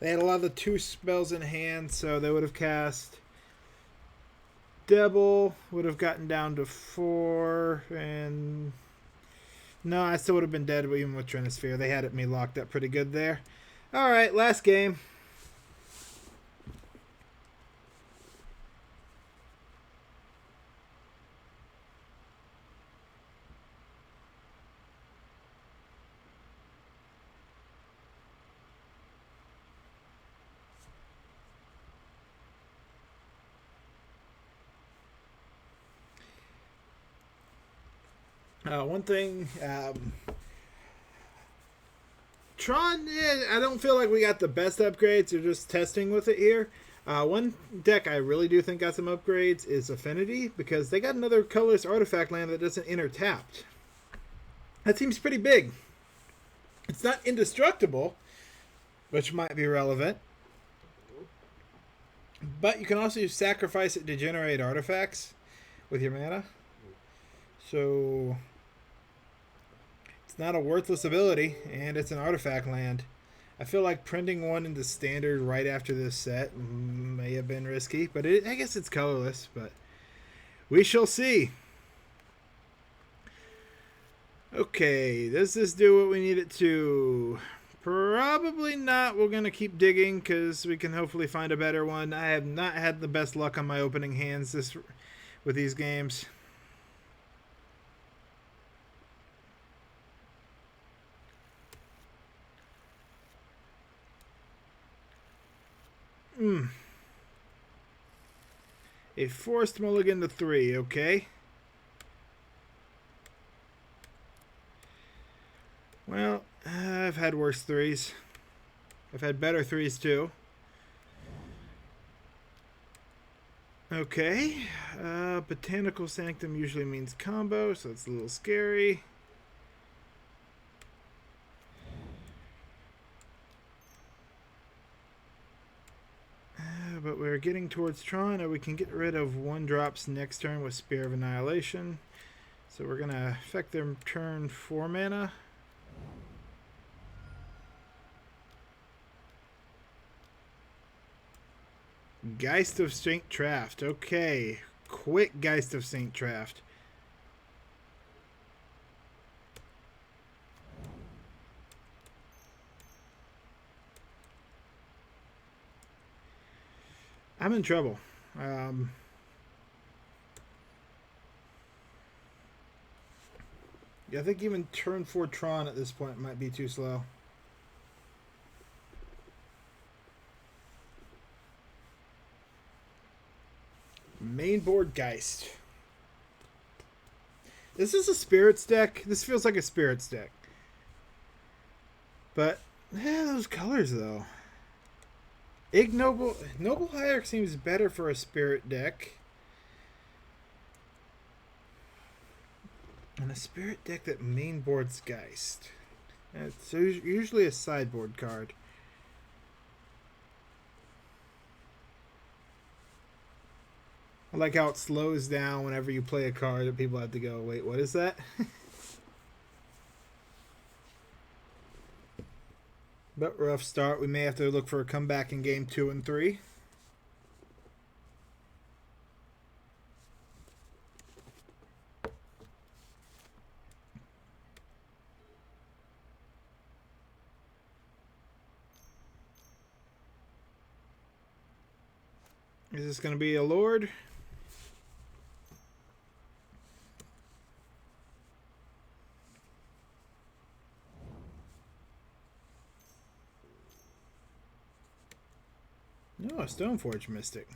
They had a lot of the 2 spells in hand, so they would have cast double, would have gotten down to 4, and no, I still would have been dead even with Trinisphere. They had me locked up pretty good there. Alright, last game. One thing, Tron, I don't feel like we got the best upgrades. They're just testing with it here. One deck I really do think got some upgrades is Affinity, because they got another colorless artifact land that doesn't enter tapped. That seems pretty big. It's not indestructible, which might be relevant. But you can also sacrifice it to generate artifacts with your mana. So it's not a worthless ability, and it's an artifact land. I feel like printing one into standard right after this set may have been risky, but I guess it's colorless, but we shall see. Okay, does this do what we need it to? Probably not. We're going to keep digging because we can hopefully find a better one. I have not had the best luck on my opening hands with these games. A forced mulligan to 3, okay. Well, I've had worse 3s. I've had better 3s too. Okay. Botanical Sanctum usually means combo, so it's a little scary. But we're getting towards Tron, and we can get rid of 1-drops next turn with Spear of Annihilation. So we're going to affect their turn 4 mana. Geist of Saint Traft. Okay. Quick Geist of Saint Traft. I'm in trouble. I think even turn 4 Tron at this point might be too slow. Main board Geist. This is a Spirits deck. This feels like a Spirits deck. But, yeah, those colors though. Noble Hierarch seems better for a Spirit deck. And a Spirit deck that main boards Geist. It's usually a sideboard card. I like how it slows down whenever you play a card that people have to go, wait, what is that? But rough start. We may have to look for a comeback in game 2 and 3. Is this going to be a Lord? No, a Stoneforge Mystic.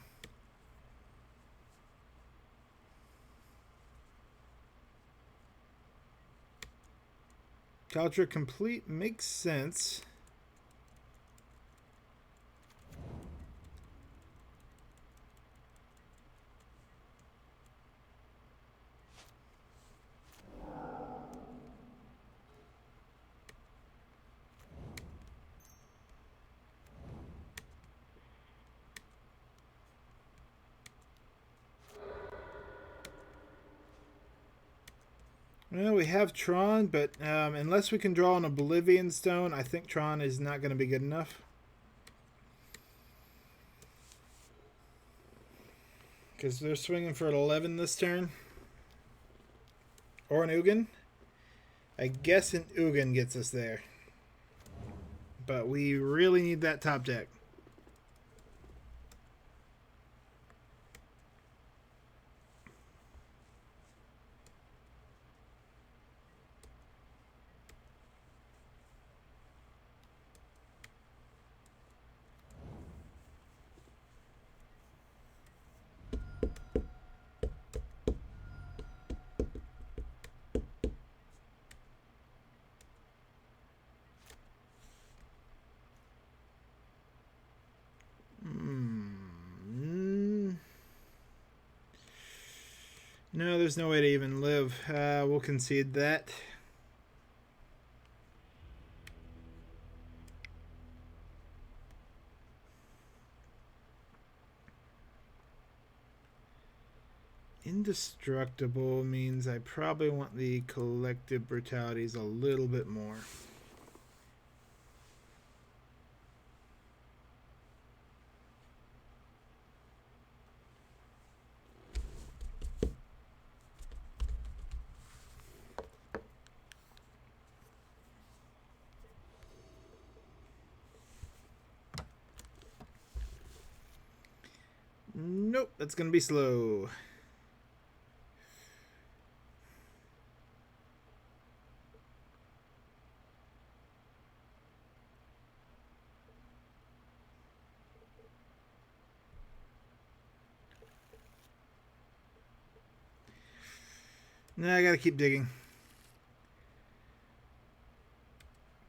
Culture Complete makes sense. Well, we have Tron, but unless we can draw an Oblivion Stone, I think Tron is not going to be good enough. Because they're swinging for an 11 this turn. Or an Ugin. I guess an Ugin gets us there. But we really need that top deck. No, there's no way to even live. We'll concede that. Indestructible means I probably want the collective brutalities a little bit more. Nope, that's gonna be slow. Now I gotta keep digging.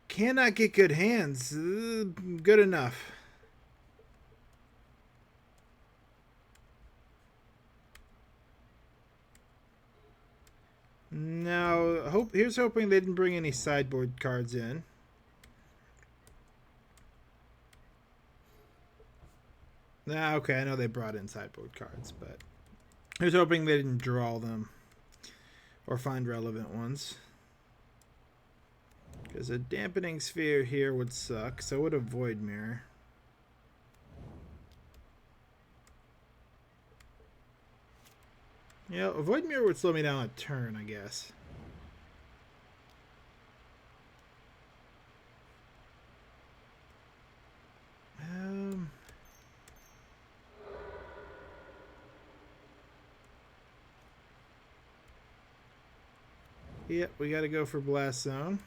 Cannot get good hands. Good enough. Now, here's hoping they didn't bring any sideboard cards in. Okay, I know they brought in sideboard cards, but here's hoping they didn't draw them or find relevant ones. Because a dampening sphere here would suck, so would a void mirror. Yeah, a void mirror would slow me down a turn, I guess. Yep, we got to go for Blast Zone.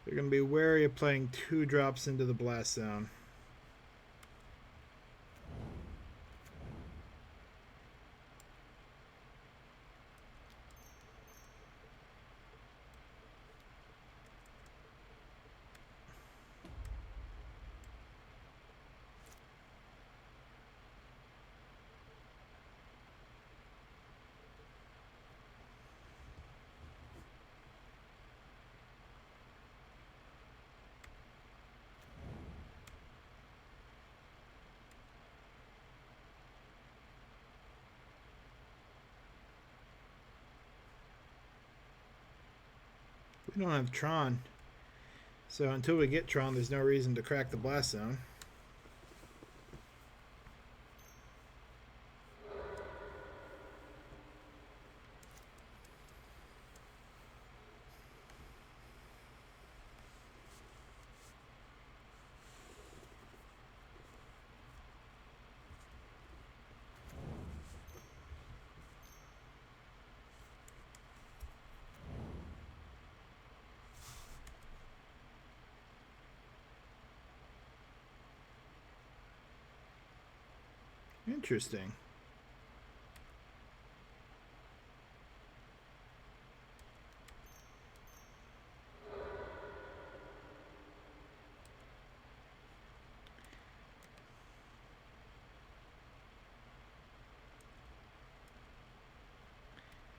They're going to be wary of playing 2 drops into the Blast Zone. We don't have Tron. So until we get Tron, there's no reason to crack the Blast Zone. Interesting.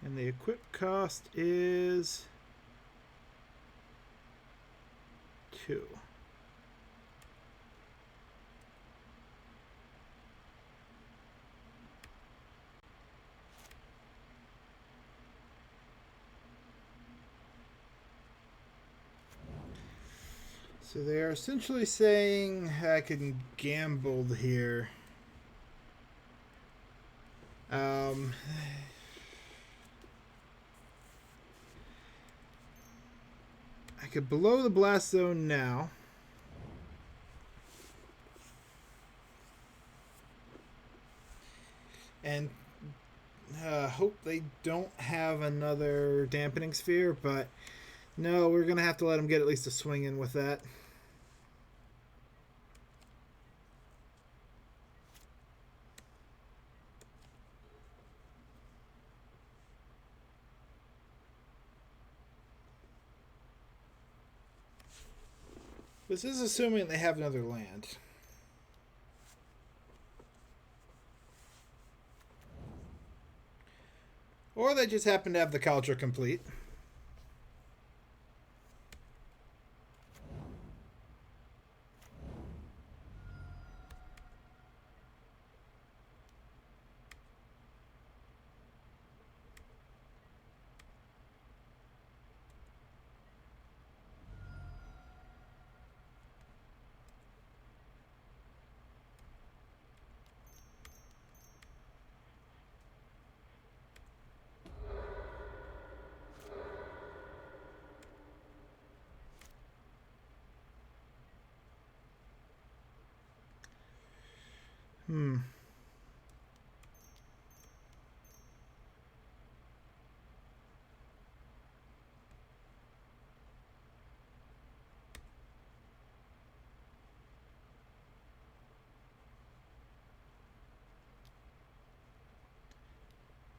And the equip cost is 2. So they're essentially saying I can gamble here. I could blow the blast zone now. And hope they don't have another dampening sphere, but no, we're going to have to let them get at least a swing in with that. This is assuming they have another land. Or they just happen to have the culture complete.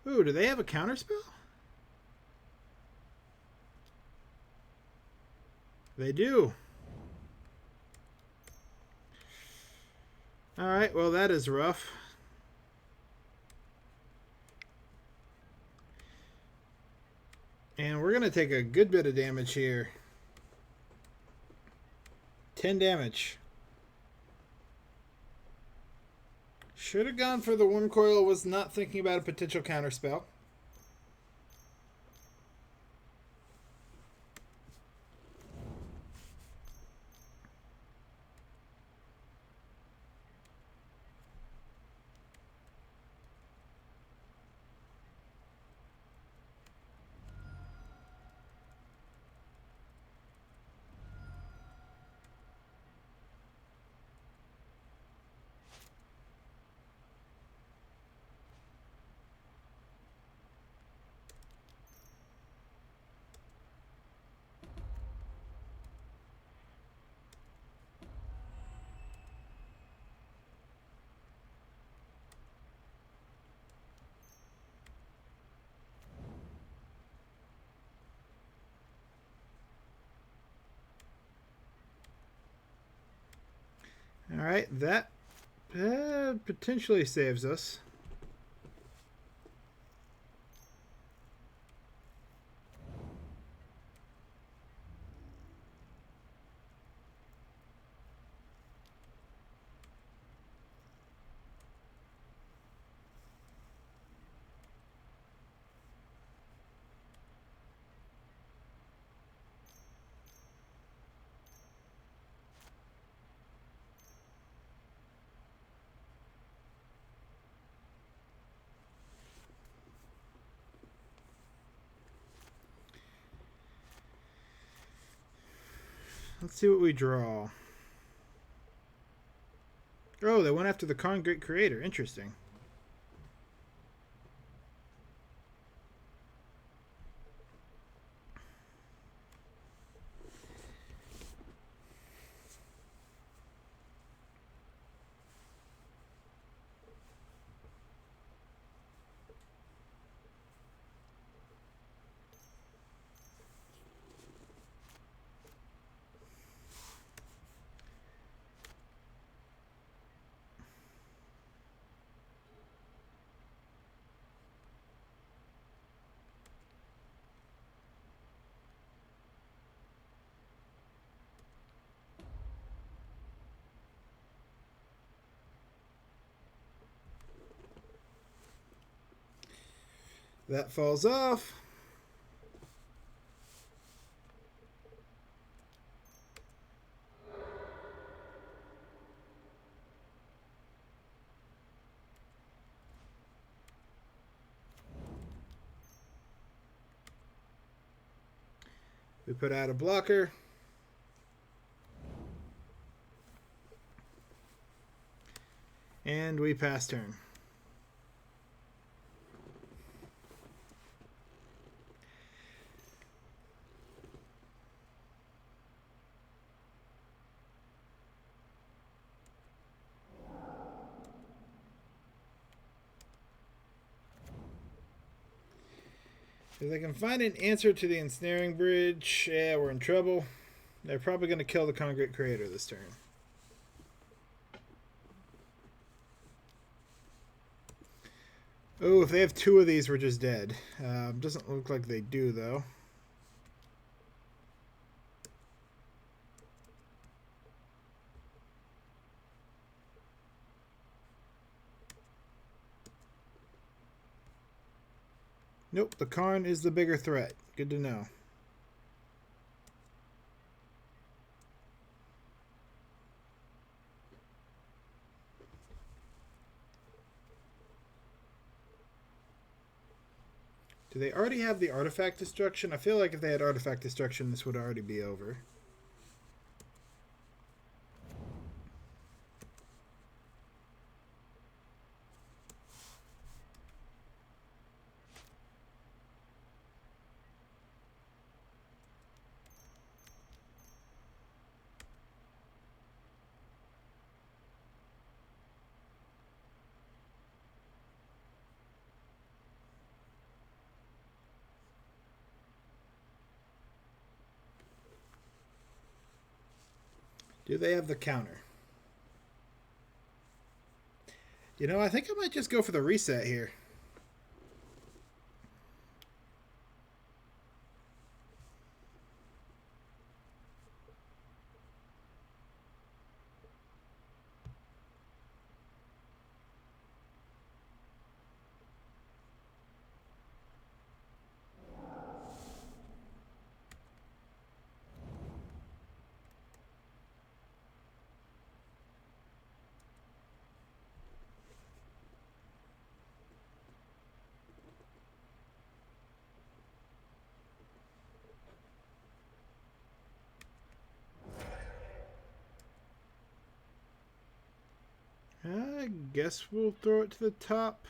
Ooh, do they have a counterspell? They do. Alright, well that is rough. And we're going to take a good bit of damage here. 10 damage. Should have gone for the Worm Coil, was not thinking about a potential counterspell. Alright, that potentially saves us. Let's see what we draw. Oh, they went after the Karn Great Creator. Interesting. That falls off. We put out a blocker. And we pass turn. If they can find an answer to the ensnaring bridge, yeah, we're in trouble. They're probably going to kill the Concrete Creator this turn. Oh, if they have two of these, we're just dead. Doesn't look like they do, though. Nope, the Karn is the bigger threat. Good to know. Do they already have the artifact destruction? I feel like if they had artifact destruction, this would already be over. Do they have the counter? You know, I think I might just go for the reset here. I guess we'll throw it to the top.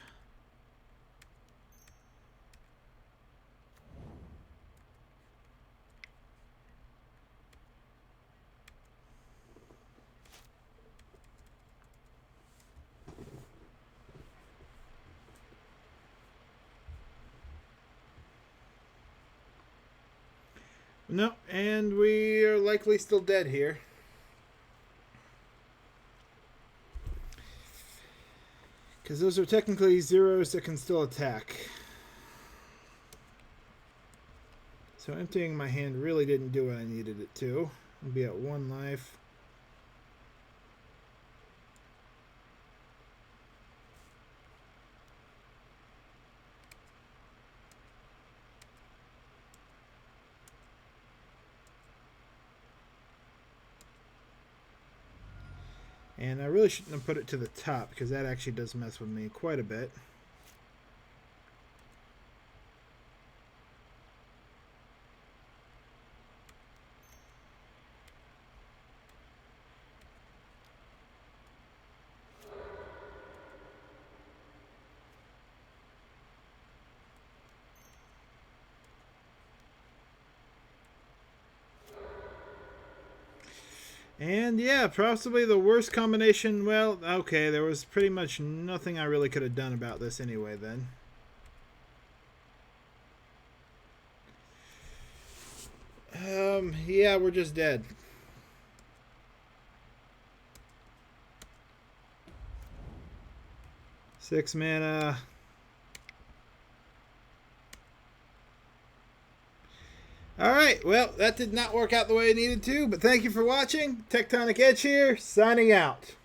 No, and we are likely still dead here. Because those are technically zeros that can still attack. So emptying my hand really didn't do what I needed it to. I'll be at 1 life. And I really shouldn't have put it to the top because that actually does mess with me quite a bit. And yeah, possibly the worst combination. Well, okay, there was pretty much nothing I really could have done about this anyway then. Yeah, we're just dead. Six mana. Alright, well, that did not work out the way it needed to, but thank you for watching. Tectonic Edge here, signing out.